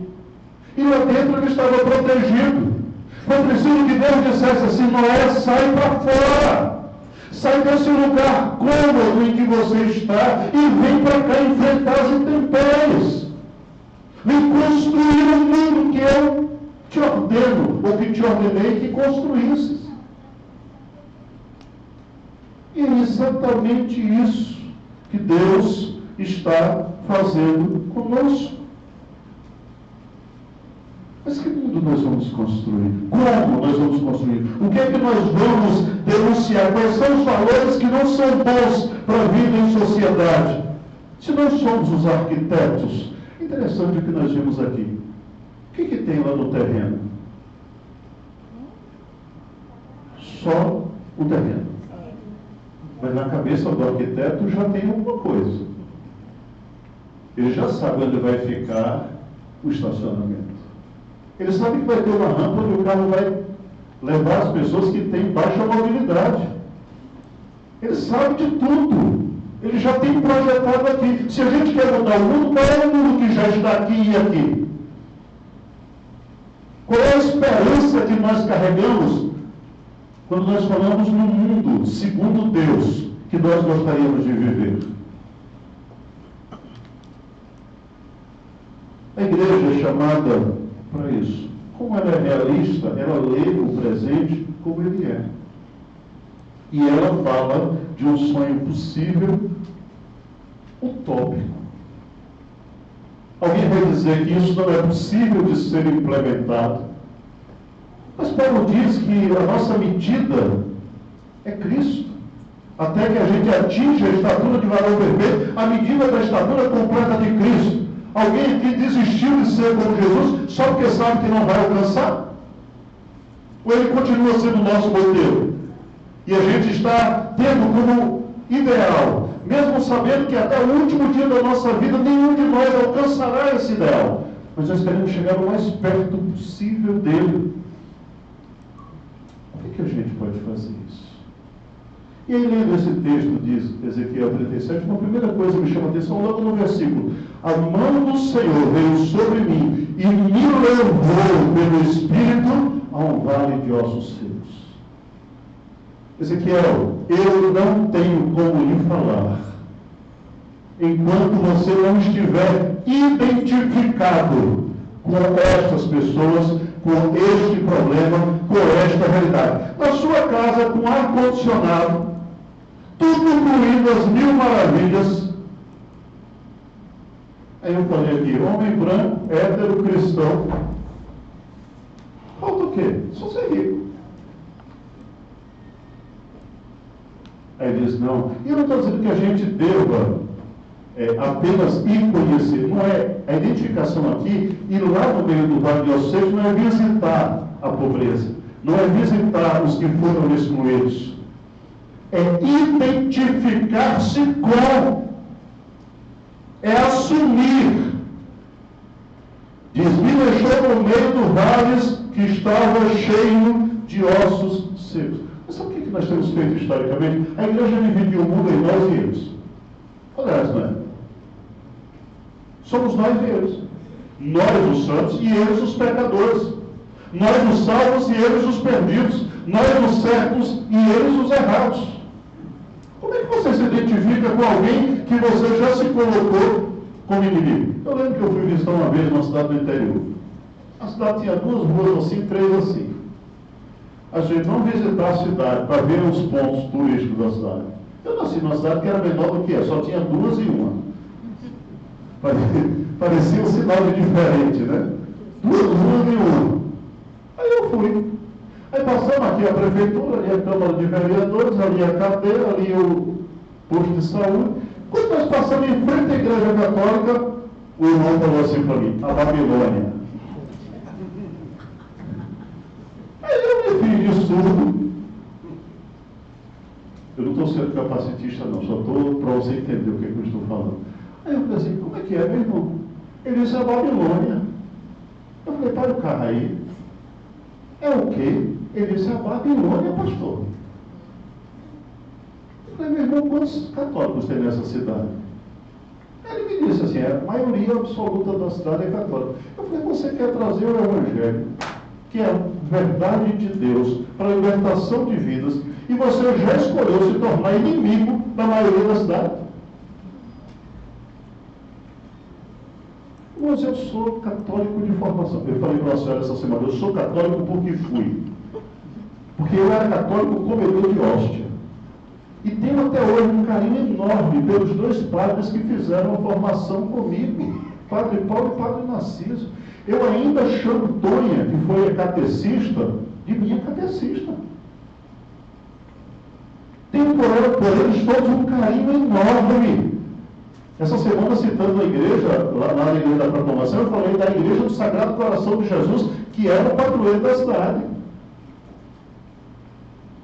E lá dentro ele estava protegido. Foi preciso que Deus dissesse assim: Noé, sai para fora. Sai desse lugar cômodo em que você está e vem para cá enfrentar as intempéries. Vem construir o mundo que eu te ordeno, ou que te ordenei que construísse. E é exatamente isso que Deus está fazendo conosco. Mas que mundo nós vamos construir? Como nós vamos construir? O que é que nós vamos denunciar? Quais são os valores que não são bons para a vida em sociedade? Se nós somos os arquitetos, interessante o que nós vimos aqui. O que tem lá no terreno? Só o terreno. Mas na cabeça do arquiteto já tem alguma coisa. Ele já sabe onde vai ficar o estacionamento. Ele sabe que vai ter uma rampa onde o carro vai levar as pessoas que têm baixa mobilidade. Ele sabe de tudo. Ele já tem projetado aqui. Se a gente quer mudar o mundo, qual é o mundo que já está aqui e aqui? Qual é a esperança que nós carregamos quando nós falamos no mundo, segundo Deus, que nós gostaríamos de viver? A igreja é chamada para isso. Como ela é realista, ela lê o presente como ele é. E ela fala de um sonho possível, utópico. Alguém vai dizer que isso não é possível de ser implementado. Mas Paulo diz que a nossa medida é Cristo. Até que a gente atinja a estatura de varão perfeito, a medida da estatura completa de Cristo. Alguém aqui desistiu de ser como Jesus só porque sabe que não vai alcançar? Ou ele continua sendo o nosso modelo? E a gente está tendo como ideal, mesmo sabendo que até o último dia da nossa vida nenhum de nós alcançará esse ideal. Mas nós queremos chegar o mais perto possível dele. O que a gente pode fazer isso? E aí, lendo esse texto de Ezequiel 37, uma primeira coisa que me chama a atenção, logo no versículo: a mão do Senhor veio sobre mim e me levou pelo Espírito a um vale de ossos secos. Ezequiel, eu não tenho como lhe falar enquanto você não estiver identificado com estas pessoas, com este problema, com esta realidade. Na sua casa, com ar-condicionado, tudo incluindo as 1000 maravilhas. Aí eu falei aqui, homem branco, hétero, cristão. Falta o quê? Só ser rico. Aí ele diz, não. E eu não estou dizendo que a gente deva apenas ir conhecer. Não é a identificação aqui, ir lá no meio do vale de ossos secos, não é visitar a pobreza. Não é visitar os que foram excluídos. É identificar-se com. É assumir. Diz, me deixou no meio do vale que estava cheio de ossos secos. Mas sabe o que nós temos feito historicamente? A igreja dividiu o mundo em nós e eles. Aliás, não é? Somos nós e eles. Nós os santos e eles os pecadores. Nós os salvos e eles os perdidos. Nós os certos e eles os errados. Como é que você se identifica com alguém que você já se colocou como inimigo? Eu lembro que eu fui visitar uma vez uma cidade do interior. A cidade tinha 2 ruas assim, 3 assim. A gente não visitar a cidade para ver os pontos turísticos da cidade. Eu nasci numa cidade que era menor do que essa, só tinha 2 e 1. Parecia um sinal de diferente, né? 2 ruas e 1. Aí eu fui. Aí passamos aqui a prefeitura, ali a Câmara de Vereadores, ali a cadeia, ali o posto de saúde. Quando nós passamos em frente à Igreja Católica, o irmão falou assim para mim, a Babilônia. Aí eu me fiz de surdo. Eu não estou sendo capacitista não, só estou para você entender o que eu estou falando. Aí eu falei assim, como é que é, meu irmão? Ele disse, a Babilônia. Eu falei, para o carro aí. É o quê? Ele disse, a Babilônia, pastor. Eu falei, meu irmão, quantos católicos tem nessa cidade? Ele me disse assim, a maioria absoluta da cidade é católica. Eu falei, você quer trazer o Evangelho, que é a verdade de Deus, para a libertação de vidas, e você já escolheu se tornar inimigo da maioria da cidade? Mas eu sou católico de formação. Eu falei para a senhora essa semana, eu sou católico porque fui. Porque eu era católico comedor de hóstia. E tenho até hoje um carinho enorme pelos 2 padres que fizeram a formação comigo, Padre Paulo e Padre Narciso. Eu ainda chamo Tonha, que foi a catecista, de minha catecista. Tenho por eles todos um carinho enorme. Essa semana, citando a igreja, lá na igreja da proclamação, eu falei da igreja do Sagrado Coração de Jesus, que era o padroeiro da cidade.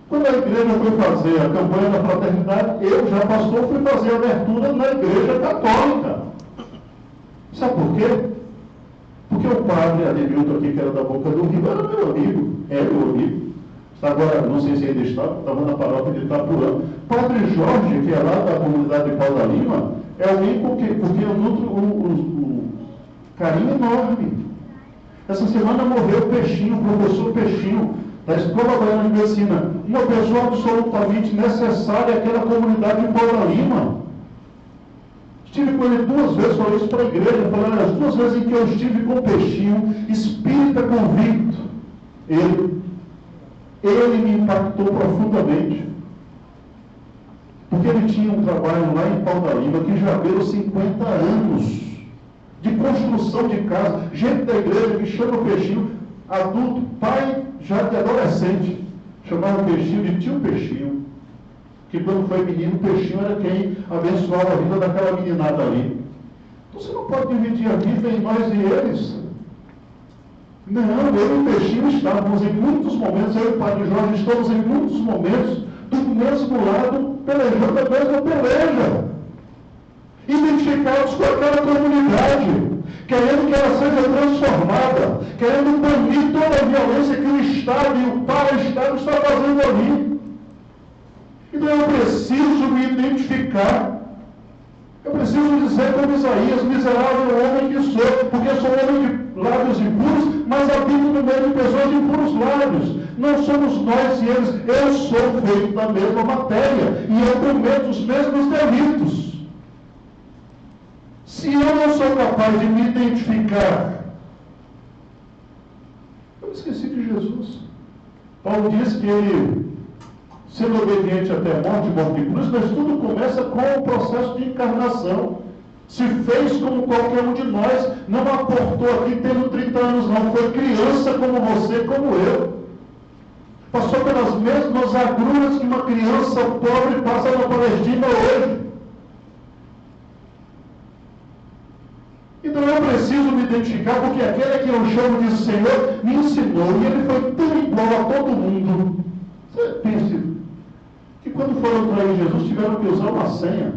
Quando a igreja foi fazer a campanha da fraternidade, eu, já pastor, fui fazer a abertura na igreja católica. Sabe por quê? Porque o padre Ademilton aqui, que era da Boca do Rio, era meu amigo, é meu amigo. Agora, não sei se ainda estava na paróquia de Itapuã. Padre Jorge, que é lá da comunidade de Pau da Lima, é alguém porque eu nutro um carinho enorme. Essa semana morreu o Peixinho, o professor Peixinho, da Escola Baiana de Medicina. Uma pessoa absolutamente necessária àquela comunidade de Pau da Lima. Estive com ele 2 vezes, falei isso para a igreja, falando as 2 vezes em que eu estive com o Peixinho, espírita convicto. Ele me impactou profundamente. Porque ele tinha um trabalho lá em Pau da Lima que já veio 50 anos de construção de casa. Gente da igreja que chama o Peixinho, adulto, pai já de adolescente, chamava o Peixinho de tio Peixinho. Que quando foi menino, o Peixinho era quem abençoava a vida daquela meninada ali. Você não pode dividir a vida em nós e eles. Não, eu e o Peixinho estávamos em muitos momentos, eu e o Padre Jorge estamos em muitos momentos do mesmo lado, pelejando a mesma peleja. Identificados com aquela comunidade, querendo que ela seja transformada, querendo banir toda a violência que o Estado e o para-Estado está fazendo ali. Então eu preciso me identificar. Eu preciso dizer como Isaías, miserável homem que sou, porque sou homem de lábios impuros, mas habito no meio de pessoas de impuros lábios. Não somos nós e eles, eu sou feito da mesma matéria, e eu cometo os mesmos delitos. Se eu não sou capaz de me identificar, eu me esqueci de Jesus. Paulo diz que ele, sendo obediente até a morte de cruz, mas tudo começa com o processo de encarnação. Se fez como qualquer um de nós, não aportou aqui tendo 30 anos, não. Foi criança como você, como eu. Passou pelas mesmas agruras que uma criança pobre passa na Palestina hoje. Então eu preciso me identificar, porque aquele que eu chamo de Senhor me ensinou, e ele foi tão igual a todo mundo. Você pensa que quando foram trair Jesus, tiveram que usar uma senha.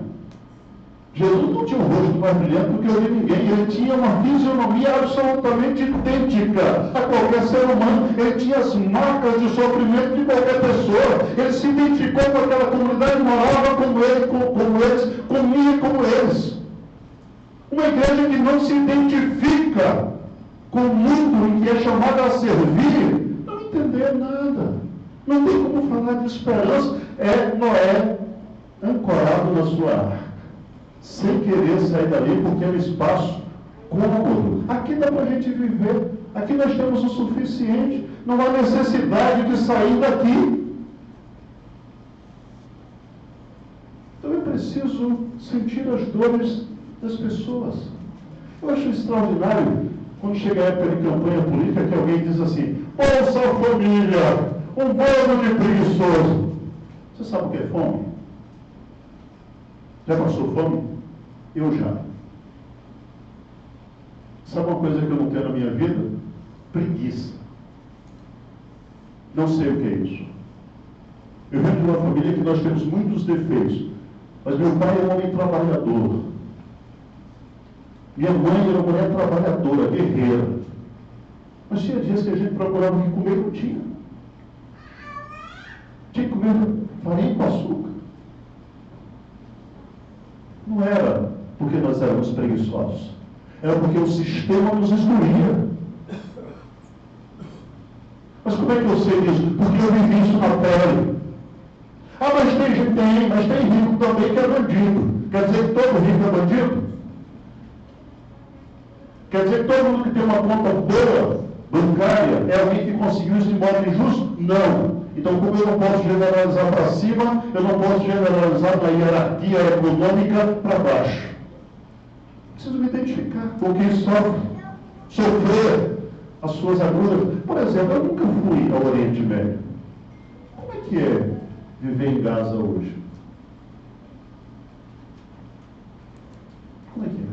Jesus não tinha um rosto mais brilhante do que o de ninguém, ele tinha uma fisionomia absolutamente idêntica a qualquer ser humano, ele tinha as marcas de sofrimento de qualquer pessoa, ele se identificou com aquela comunidade, morava como eles, comia como eles. Uma igreja que não se identifica com o mundo em que é chamada a servir, não entender nada. Não tem como falar de esperança. É Noé ancorado na sua arca, sem querer sair dali, porque é um espaço cômodo. Aqui dá para a gente viver. Aqui nós temos o suficiente. Não há necessidade de sair daqui. Então eu preciso sentir as dores das pessoas. Eu acho extraordinário quando chega a época de campanha política que alguém diz assim: ouça a família, um bando de preguiçoso. Você sabe o que é fome? Já passou fome? Eu já. Sabe uma coisa que eu não tenho na minha vida? Preguiça. Não sei o que é isso. Eu venho de uma família que nós temos muitos defeitos, mas meu pai é um homem trabalhador. Minha mãe era uma mulher trabalhadora, guerreira. Mas tinha dias que a gente procurava o que comer e não tinha. Tinha que comer farinha com açúcar. Não era porque nós éramos preguiçosos. Era porque o sistema nos excluía. Mas como é que eu sei disso? Porque eu vivi isso na pele. Ah, mas tem rico também que é bandido. Quer dizer que todo rico é bandido? Quer dizer que todo mundo que tem uma conta boa, bancária, é alguém que conseguiu esse imóvel injusto? Não. Então, como eu não posso generalizar para cima, eu não posso generalizar na hierarquia econômica para baixo. Preciso me identificar com quem sofrer as suas agruras. Por exemplo, eu nunca fui ao Oriente Médio. Como é que é viver em Gaza hoje? Como é que é?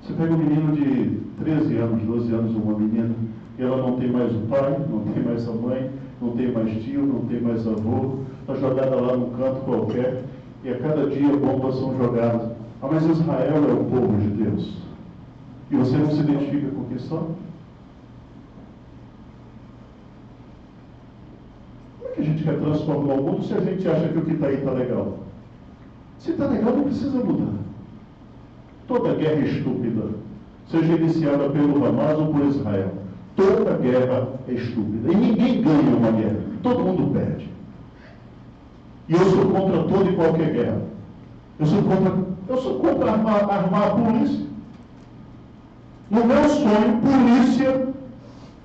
Você pega um menino de 13 anos, 12 anos, uma menina, e ela não tem mais o pai, não tem mais a mãe, não tem mais tio, não tem mais avô, está jogada lá num canto qualquer, e a cada dia bombas são jogadas. Ah, mas Israel é o povo de Deus. E você não se identifica com quem são? Como é que a gente quer transformar o mundo se a gente acha que o que está aí está legal? Se está legal, não precisa mudar. Toda guerra estúpida, seja iniciada pelo Hamas ou por Israel, toda guerra é estúpida. E ninguém ganha uma guerra, todo mundo perde. E eu sou contra toda e qualquer guerra. Eu sou contra armar a polícia. No meu sonho, polícia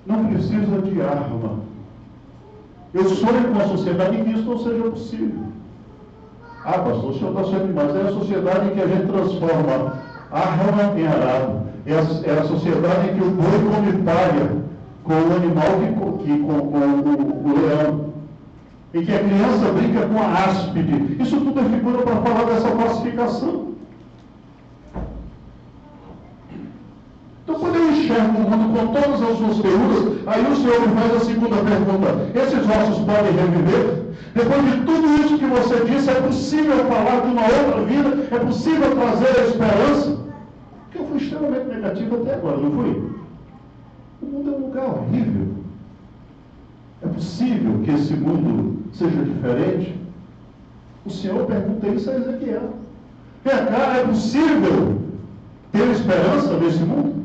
não precisa de arma. Eu sonho com uma sociedade em que isso não seja possível. Ah, pastor, o senhor está sonhando demais. É a sociedade em que a gente transforma arma em arado. É a sociedade em que o boi come palha com o animal com o leão. Em que a criança brinca com a áspide. Isso tudo é figura para falar dessa pacificação. enxergo o mundo com todas as suas feiuras, aí o Senhor me faz a segunda pergunta: esses ossos podem reviver? Depois de tudo isso que você disse, é possível falar de uma outra vida? É possível trazer a esperança? Porque eu fui extremamente negativo até agora, não fui? O mundo é um lugar horrível. É possível que esse mundo seja diferente? O Senhor pergunta isso a Ezequiel. Vem cá, é possível ter esperança nesse mundo?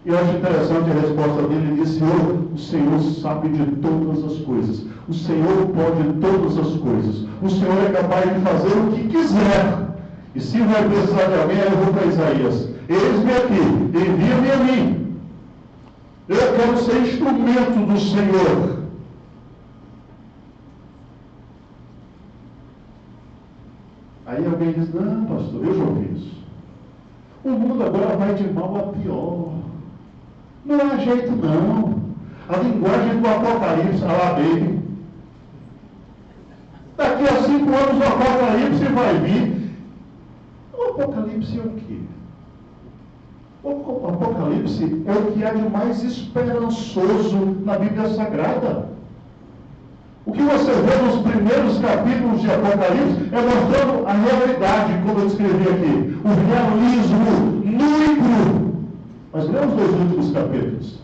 E eu acho interessante a resposta dele. Ele disse: o Senhor sabe de todas as coisas. O Senhor pode todas as coisas. O Senhor é capaz de fazer o que quiser. E se vai precisar de alguém, eu vou para Isaías: eis-me aqui, envia-me a mim. Eu quero ser instrumento do Senhor. Aí alguém diz: não, pastor, eu já ouvi isso. O mundo agora vai de mal a pior. Não há jeito, não. A linguagem do Apocalipse, lá dele. Daqui a 5 anos o Apocalipse vai vir. O Apocalipse é o quê? O Apocalipse é o que há de mais esperançoso na Bíblia Sagrada. O que você vê nos primeiros capítulos de Apocalipse é mostrando a realidade, como eu descrevi aqui. O realismo nu e cru. Mas lê os 2 últimos capítulos.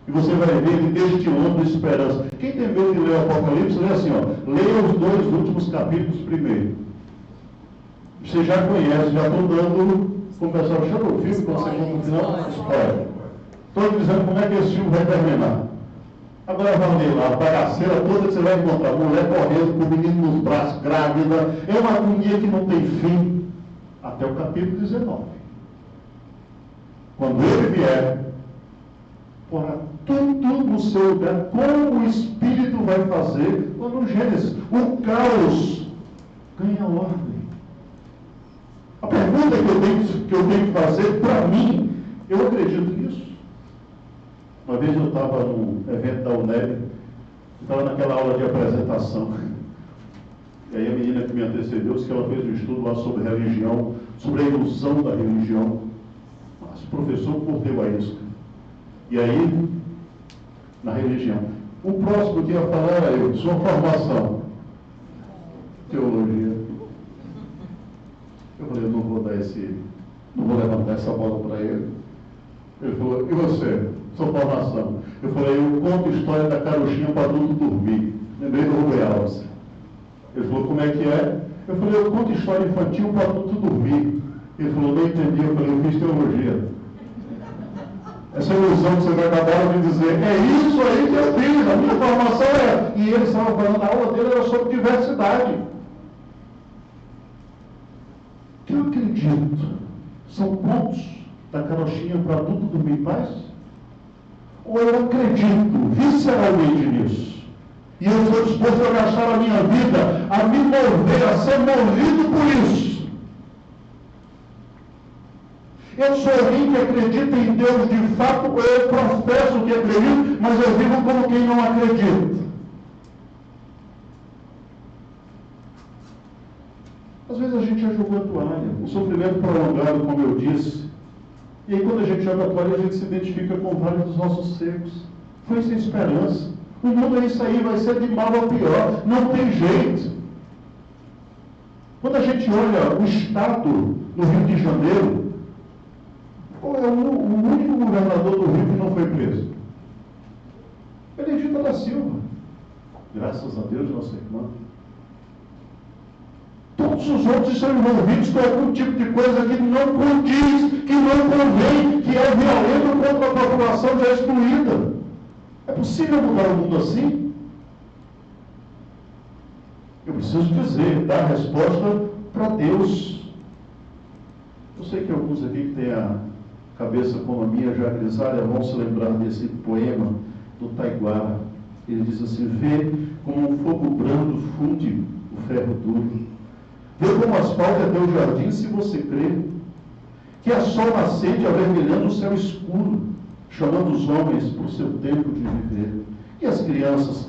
E você vai ver ele destilando esperança. Quem tem medo de ler o Apocalipse, lê assim, ó. Leia os 2 últimos capítulos primeiro. Você já conhece, já estou dando, como o pessoal chama o filme, quando você conta o final, spoiler. Estou dizendo como é que esse filme vai terminar. Agora vai ler lá, a bagaceira toda que você vai encontrar. Mulher correndo com o menino nos braços, grávida. É uma agonia que não tem fim. Até o capítulo 19. Quando ele vier, porá tudo no seu lugar, como o Espírito vai fazer lá no Gênesis. O caos ganha ordem. A pergunta que eu tenho que fazer para mim, eu acredito nisso. Uma vez eu estava num evento da UNEB, estava naquela aula de apresentação. E aí a menina que me antecedeu disse que ela fez um estudo lá sobre religião, sobre a ilusão da religião. Mas o professor mordeu a isca. E aí, na religião. O próximo que ia falar era eu, sua formação. Teologia. Eu falei: eu não vou levantar essa bola para ele. Ele falou: e você? Sua formação. Eu falei: eu conto a história da carochinha para adulto dormir. Lembrei do Rubem Alves. Ele falou: como é que é? Eu falei: eu conto história infantil para adulto dormir. Ele falou: não entendi. Eu falei: eu fiz teologia. Essa ilusão que você acabaram de dizer, é isso aí que eu fiz, a minha formação é. E ele estava falando, a aula dele era sobre diversidade. O que eu acredito são pontos da carochinha para adulto dormir em paz? Ou eu acredito visceralmente nisso? E eu estou disposto a gastar a minha vida, a me mover, a ser movido por isso. Eu sou alguém que acredita em Deus de fato, eu professo que acredito, mas eu vivo como quem não acredita. Às vezes a gente já jogou a toalha, o sofrimento prolongado, como eu disse. E aí quando a gente joga a toalha, a gente se identifica com vários dos nossos secos. Foi sem esperança. O mundo é isso aí, vai ser de mal a pior. Não tem jeito. Quando a gente olha o estado no Rio de Janeiro, qual é o único governador do Rio que não foi preso? Benedita da Silva. Graças a Deus, nossa irmã. Todos os outros estão envolvidos com algum tipo de coisa que não condiz, que não convém, que é violento contra a população já excluída. É possível mudar o mundo assim? Eu preciso dizer, dar resposta para Deus. Eu sei que alguns aqui que têm a cabeça como a minha já grisalha vão se lembrar desse poema do Taiguara. Ele diz assim: vê como um fogo brando funde o ferro duro. Vê como o asfalto é teu jardim, se você crê. Que a sol nascente avermelhando o céu escuro, chamando os homens para o seu tempo de viver. E que as crianças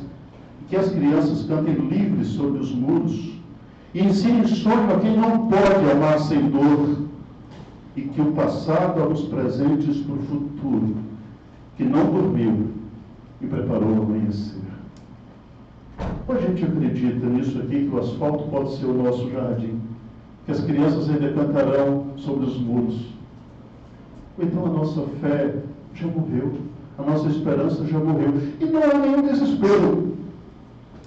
cantem livres sobre os muros e ensinem sonho a quem não pode amar sem dor. e que o passado aos presentes para o futuro, que não dormiu e preparou o amanhecer. Ou a gente acredita nisso aqui, que o asfalto pode ser o nosso jardim, que as crianças ainda cantarão sobre os muros. Ou então a nossa fé já morreu, a nossa esperança já morreu. E não há nenhum desespero.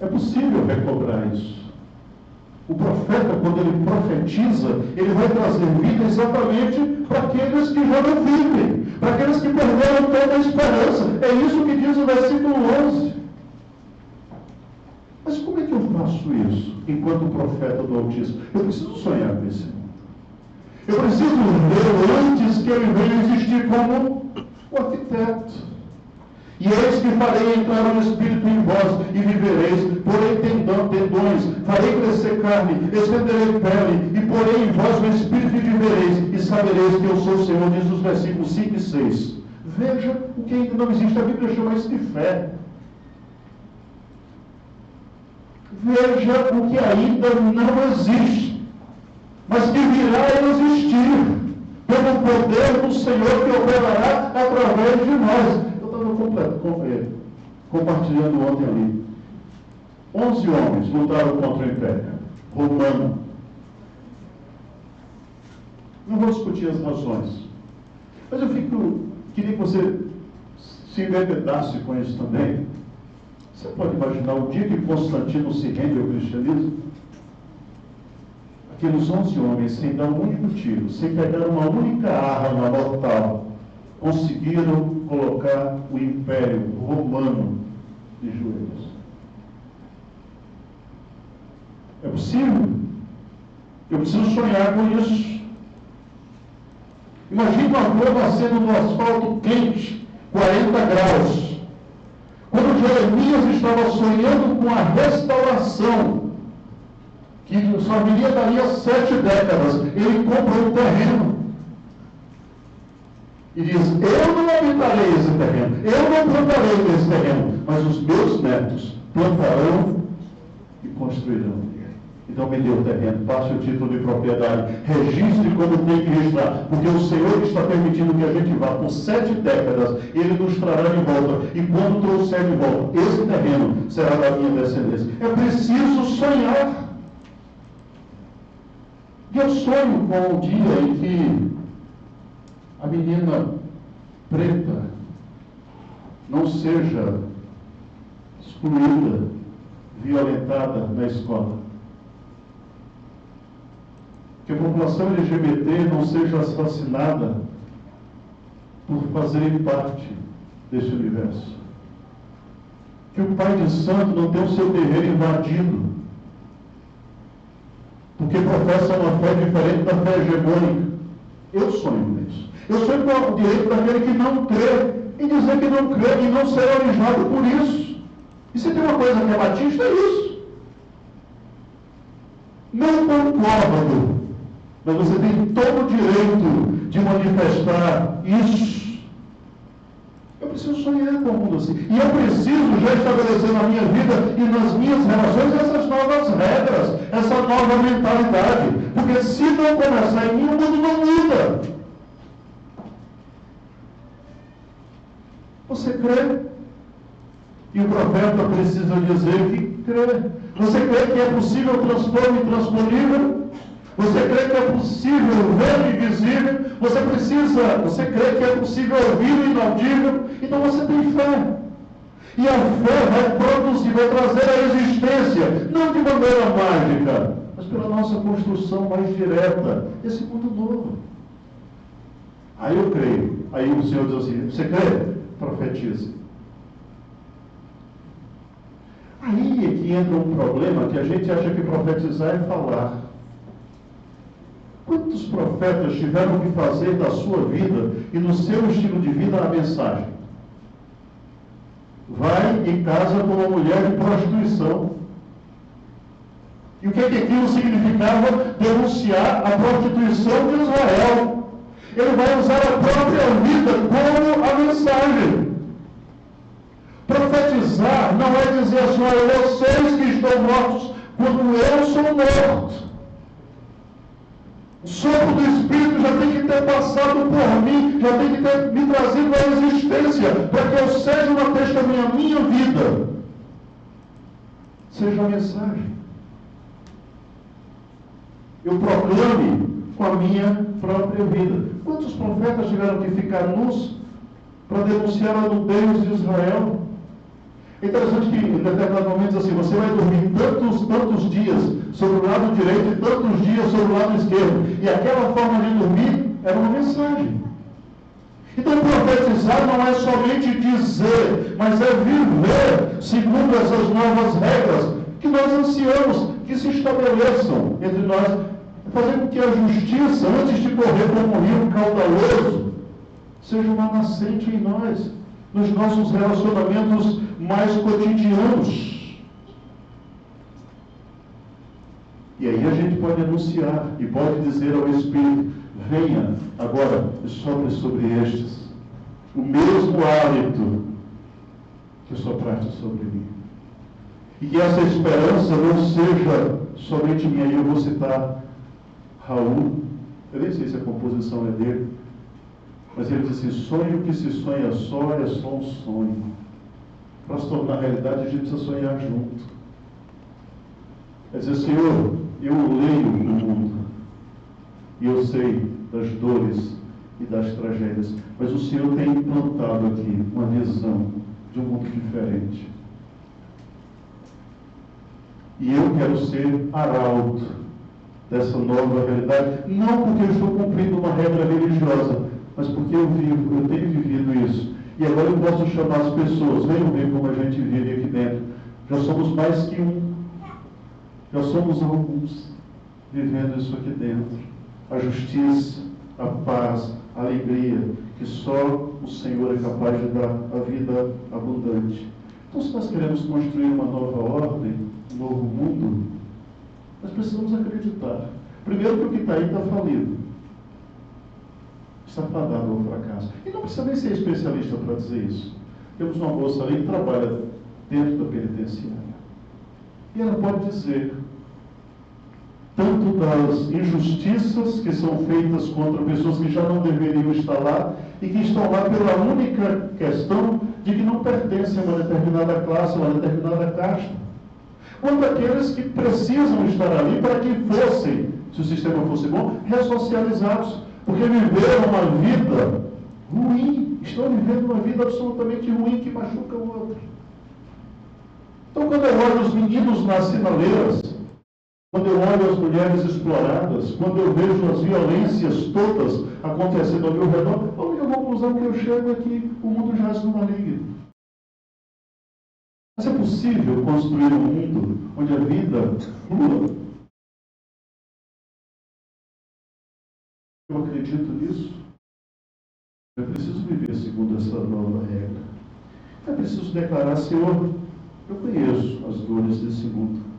É possível recobrar isso. O profeta, quando ele profetiza, ele vai trazer vida exatamente para aqueles que já não vivem, para aqueles que perderam toda a esperança. É isso que diz o versículo 11. Mas como é que eu faço isso enquanto profeta do Altíssimo? Eu preciso sonhar com esse mundo. Eu preciso ver antes que ele venha existir como o arquiteto. E eis que farei entrar o Espírito em vós, e vivereis, porei tendões, farei crescer carne, estenderei pele, e porei em vós o Espírito e vivereis, e sabereis que eu sou o Senhor, diz os versículos 5 e 6. Veja o que ainda não existe, a Bíblia chama isso de fé. Veja o que ainda não existe, mas que virá a existir, pelo poder do Senhor que operará através de nós. Compartilhando ontem ali. 11 homens lutaram contra o Império Romano. Não vou discutir as razões, mas eu queria que você se embebedasse com isso também. Você pode imaginar o dia que Constantino se rende ao cristianismo? Aqueles 11 homens, sem dar um único tiro, sem pegar uma única arma mortal, conseguiram colocar o Império Romano de joelhos. É possível? Eu preciso sonhar com isso. Imagina uma flor nascendo no asfalto quente, 40 graus. Quando Jeremias estava sonhando com a restauração, que só viria daria 7 décadas, ele comprou um terreno. E diz, eu não habitarei esse terreno, eu não plantarei nesse terreno, mas os meus netos plantarão e construirão. Então me dê o terreno, passe o título de propriedade, registre como tem que registrar, porque o Senhor está permitindo que a gente vá por 7 décadas, Ele nos trará de volta, e quando trouxer de volta, esse terreno será da minha descendência. É preciso sonhar. E eu sonho com o dia em que a menina preta não seja excluída, violentada na escola. Que a população LGBT não seja assassinada por fazerem parte desse universo. Que o pai de santo não tenha o seu terreiro invadido, porque professa uma fé diferente da fé hegemônica. Eu sonho com isso. Eu sonho com o direito daquele que não crê, em dizer que não crê e não ser alijado por isso. E se tem uma coisa que é batista, é isso. Não concordo, mas você tem todo o direito de manifestar isso. Eu preciso sonhar com um mundo assim. E eu preciso já estabelecer na minha vida e nas minhas relações essas novas regras, essa nova mentalidade. Porque se não começar em mim, o mundo não muda. Você crê? E o profeta precisa dizer que crê. Você crê que é possível o transforme intransponível? Você crê que é possível ver o invisível? Você crê que é possível ouvir o inaudível? Então você tem fé. E a fé vai produzir, vai trazer a existência, não de maneira mágica, mas pela nossa construção mais direta, esse mundo novo. Aí eu creio. Aí o Senhor diz assim, você crê? Profetize. Aí é que entra um problema que a gente acha que profetizar é falar. Quantos profetas tiveram que fazer da sua vida e no seu estilo de vida a mensagem? Vai e casa com uma mulher de prostituição. E o que aquilo significava? Denunciar a prostituição de Israel. Ele vai usar a própria vida como a mensagem. Profetizar não é dizer assim, olha, vocês que estão mortos, quando eu sou morto. O sopro do Espírito já tem que ter passado por mim, já tem que ter me trazido à existência, para que eu seja uma testemunha, a minha vida seja a mensagem. Eu proclame com a minha própria vida. Quantos profetas tiveram que ficar nus para denunciar a nudez de Israel? É interessante que em determinados momentos assim, você vai dormir tantos dias sobre o lado direito e tantos dias sobre o lado esquerdo. E aquela forma de dormir era uma mensagem. Então profetizar não é somente dizer, mas é viver segundo essas novas regras que nós ansiamos que se estabeleçam entre nós, fazer com que a justiça, antes de correr como um rio caudaloso, seja uma nascente em nós, nos nossos relacionamentos mais cotidianos. E aí a gente pode anunciar e pode dizer ao Espírito: venha agora e sopre sobre estes o mesmo hálito que sopraste sobre mim. E que essa esperança não seja somente minha. E eu vou citar Raul, eu nem sei se a composição é dele, mas ele disse: sonho que se sonha só é só um sonho. Para se tornar realidade, a gente precisa sonhar junto. É dizer: Senhor, eu leio o mundo e eu sei das dores e das tragédias, mas o Senhor tem implantado aqui uma visão de um mundo diferente. E eu quero ser arauto dessa nova realidade, não porque eu estou cumprindo uma regra religiosa, mas porque eu tenho vivido isso. E agora eu posso chamar as pessoas: venham ver como a gente vive aqui dentro. Já somos mais que um, já somos alguns vivendo isso aqui dentro. A justiça, a paz, a alegria, que só o Senhor é capaz de dar a vida abundante. Então, se nós queremos construir uma nova ordem, um novo mundo, nós precisamos acreditar. Primeiro, que o que está aí está falido, está fadado ao fracasso. E não precisa nem ser especialista para dizer isso. Temos uma moça ali que trabalha dentro da penitenciária. E ela pode dizer tanto das injustiças que são feitas contra pessoas que já não deveriam estar lá e que estão lá pela única questão de que não pertencem a uma determinada classe, a uma determinada casta, quanto aqueles que precisam estar ali para que fossem, se o sistema fosse bom, ressocializados, porque viveram uma vida ruim, estão vivendo uma vida absolutamente ruim que machuca o outro. Então, quando eu olho os meninos nas sinaleiras, quando eu olho as mulheres exploradas, quando eu vejo as violências todas acontecendo ao meu redor, a única conclusão que eu chego é que o mundo jaz no maligno. Mas é possível construir um mundo onde a vida flua? Eu acredito nisso. Eu preciso viver segundo essa nova regra. É preciso declarar: Senhor, eu conheço as dores desse mundo.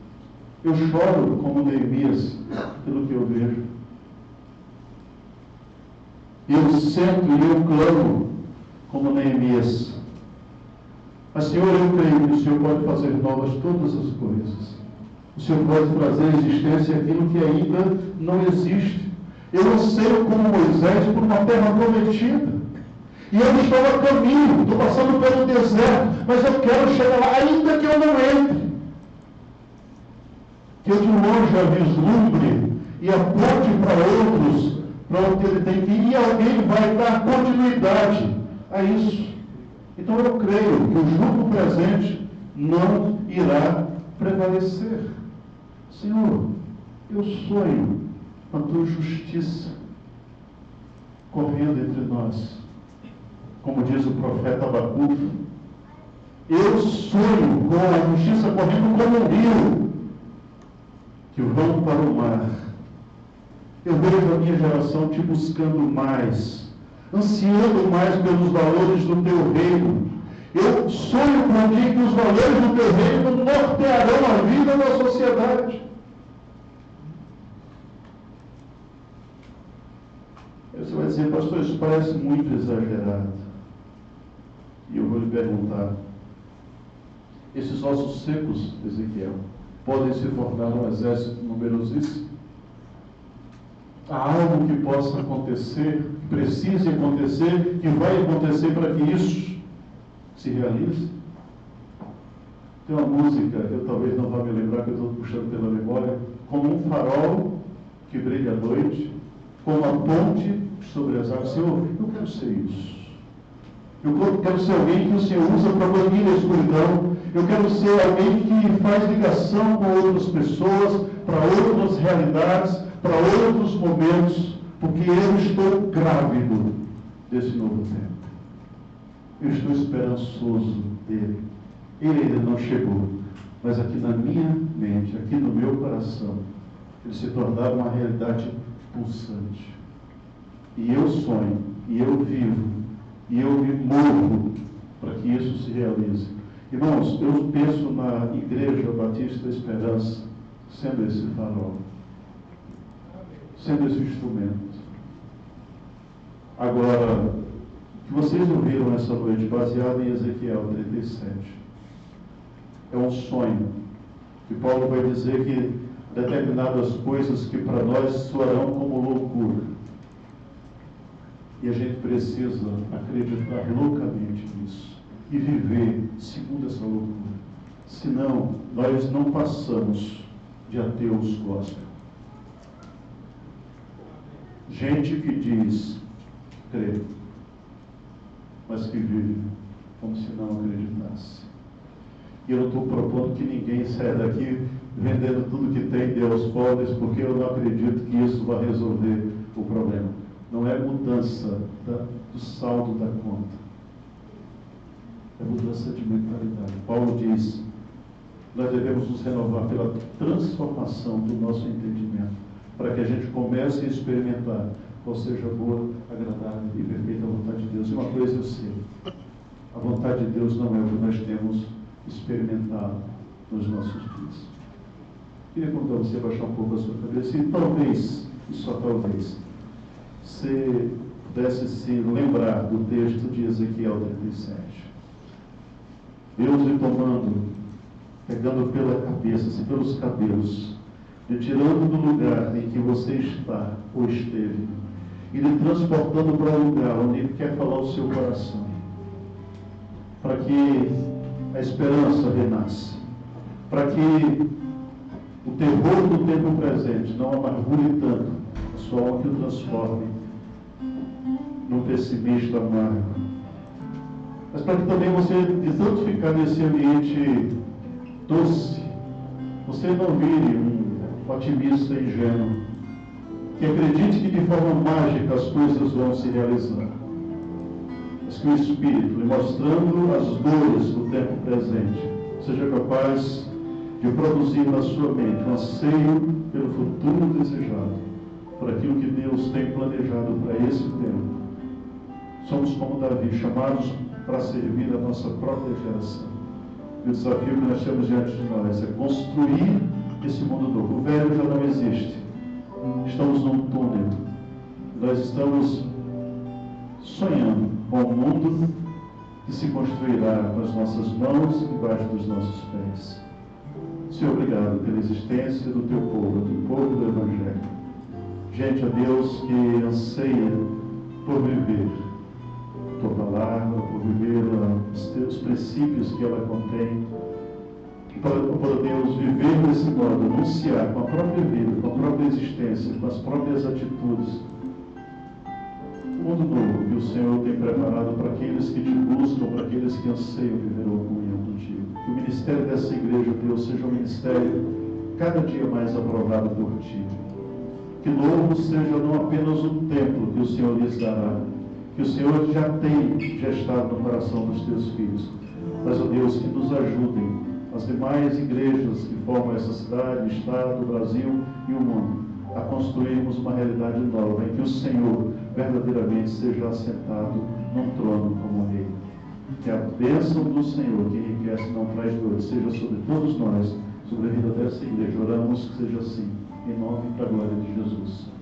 Eu choro como Neemias pelo que eu vejo. Eu sento e eu clamo como Neemias. Mas, Senhor, eu creio que o Senhor pode fazer novas todas as coisas. O Senhor pode trazer à existência aquilo que ainda não existe. Eu anseio como Moisés por uma terra prometida. E eu estou a caminho, estou passando pelo deserto, mas eu quero chegar lá, ainda que eu não entre. Que eu de longe a vislumbre e aponte para outros, para onde ele tem que ir, e alguém vai dar continuidade a isso. Então eu creio que o jugo presente não irá prevalecer. Senhor, eu sonho com a tua justiça correndo entre nós. Como diz o profeta Abacuque, eu sonho com a justiça correndo como um rio que vão para o mar. Eu vejo a minha geração te buscando mais, ansiando mais pelos valores do teu reino. Eu sonho com o dia que os valores do teu reino nortearão a vida da sociedade. Aí você vai dizer: pastor, isso parece muito exagerado. E eu vou lhe perguntar: esses ossos secos, Ezequiel, podem se tornar um exército numerosíssimo? há algo que possa acontecer, que precise acontecer, que vai acontecer para que isso se realize? Tem uma música, eu talvez não vá me lembrar, que eu estou puxando pela memória, como um farol que brilha à noite, como a ponte sobre as águas. Senhor, eu quero ser isso. Eu quero ser alguém que o Senhor usa para banir a escuridão. Eu quero ser alguém que faz ligação com outras pessoas, para outras realidades, para outros momentos, porque eu estou grávido desse novo tempo. Eu estou esperançoso dele. Ele ainda não chegou, mas aqui na minha mente, aqui no meu coração, ele se tornará uma realidade pulsante. E eu sonho, e eu vivo, e eu me movo para que isso se realize. Irmãos, eu penso na Igreja Batista Esperança sendo esse farol, sendo esse instrumento. Agora, o que vocês ouviram essa noite, baseado em Ezequiel 37, é um sonho, que Paulo vai dizer que determinadas coisas que para nós soarão como loucura, e a gente precisa acreditar loucamente nisso e viver segundo essa loucura. Senão, nós não passamos de ateus gospel. Gente que diz crer, mas que vive como se não acreditasse. E eu não estou propondo que ninguém saia daqui vendendo tudo que tem, dê aos pobres, porque eu não acredito que isso vai resolver o problema. Não é mudança do saldo da conta. É mudança de mentalidade. Paulo diz, nós devemos nos renovar pela transformação do nosso entendimento, para que a gente comece a experimentar qual seja a boa, agradável e perfeita vontade de Deus. E uma coisa eu sei, a vontade de Deus não é o que nós temos experimentado nos nossos dias. Queria convidar você a baixar um pouco a sua cabeça e talvez, e só talvez, você pudesse se lembrar do texto de Ezequiel 37. Deus lhe tomando, pegando pela cabeça, assim, pelos cabelos, lhe tirando do lugar em que você está ou esteve, e lhe transportando para um lugar onde Ele quer falar o seu coração, para que a esperança renasça, para que o terror do tempo presente não amargure tanto a sua alma, que o transforme num pessimista amargo. Mas para que também você, de tanto ficar nesse ambiente doce, você não vire um otimista ingênuo, que acredite que de forma mágica as coisas vão se realizar. Mas que o Espírito, lhe mostrando as dores do tempo presente, seja capaz de produzir na sua mente um anseio pelo futuro desejado, por aquilo que Deus tem planejado para esse tempo. Somos como Davi, chamados para servir a nossa própria geração. E o desafio que nós temos diante de nós é construir esse mundo novo. O velho já não existe. Estamos num túnel. Nós estamos sonhando com um mundo que se construirá com as nossas mãos e debaixo dos nossos pés. Senhor, obrigado pela existência do teu povo, do povo do Evangelho. Gente, ó Deus, que anseia por viver tua palavra, por viver os teus princípios que ela contém, para, Deus, viver desse modo, anunciar com a própria vida, com a própria existência, com as próprias atitudes, o mundo novo que o Senhor tem preparado para aqueles que te buscam, para aqueles que anseiam viver a comunhão contigo. Que o ministério dessa igreja, Deus, seja um ministério cada dia mais aprovado por ti. Que novo seja não apenas o templo que o Senhor lhes dará, que o Senhor já tem gestado no coração dos teus filhos, mas, ó Deus, que nos ajudem as demais igrejas que formam essa cidade, estado, Brasil e o mundo, a construirmos uma realidade nova, em que o Senhor verdadeiramente seja assentado num trono como Rei. Que a bênção do Senhor, que enriquece e não traz dor, seja sobre todos nós, sobre a vida dessa igreja. Oramos que seja assim, em nome e para a glória de Jesus.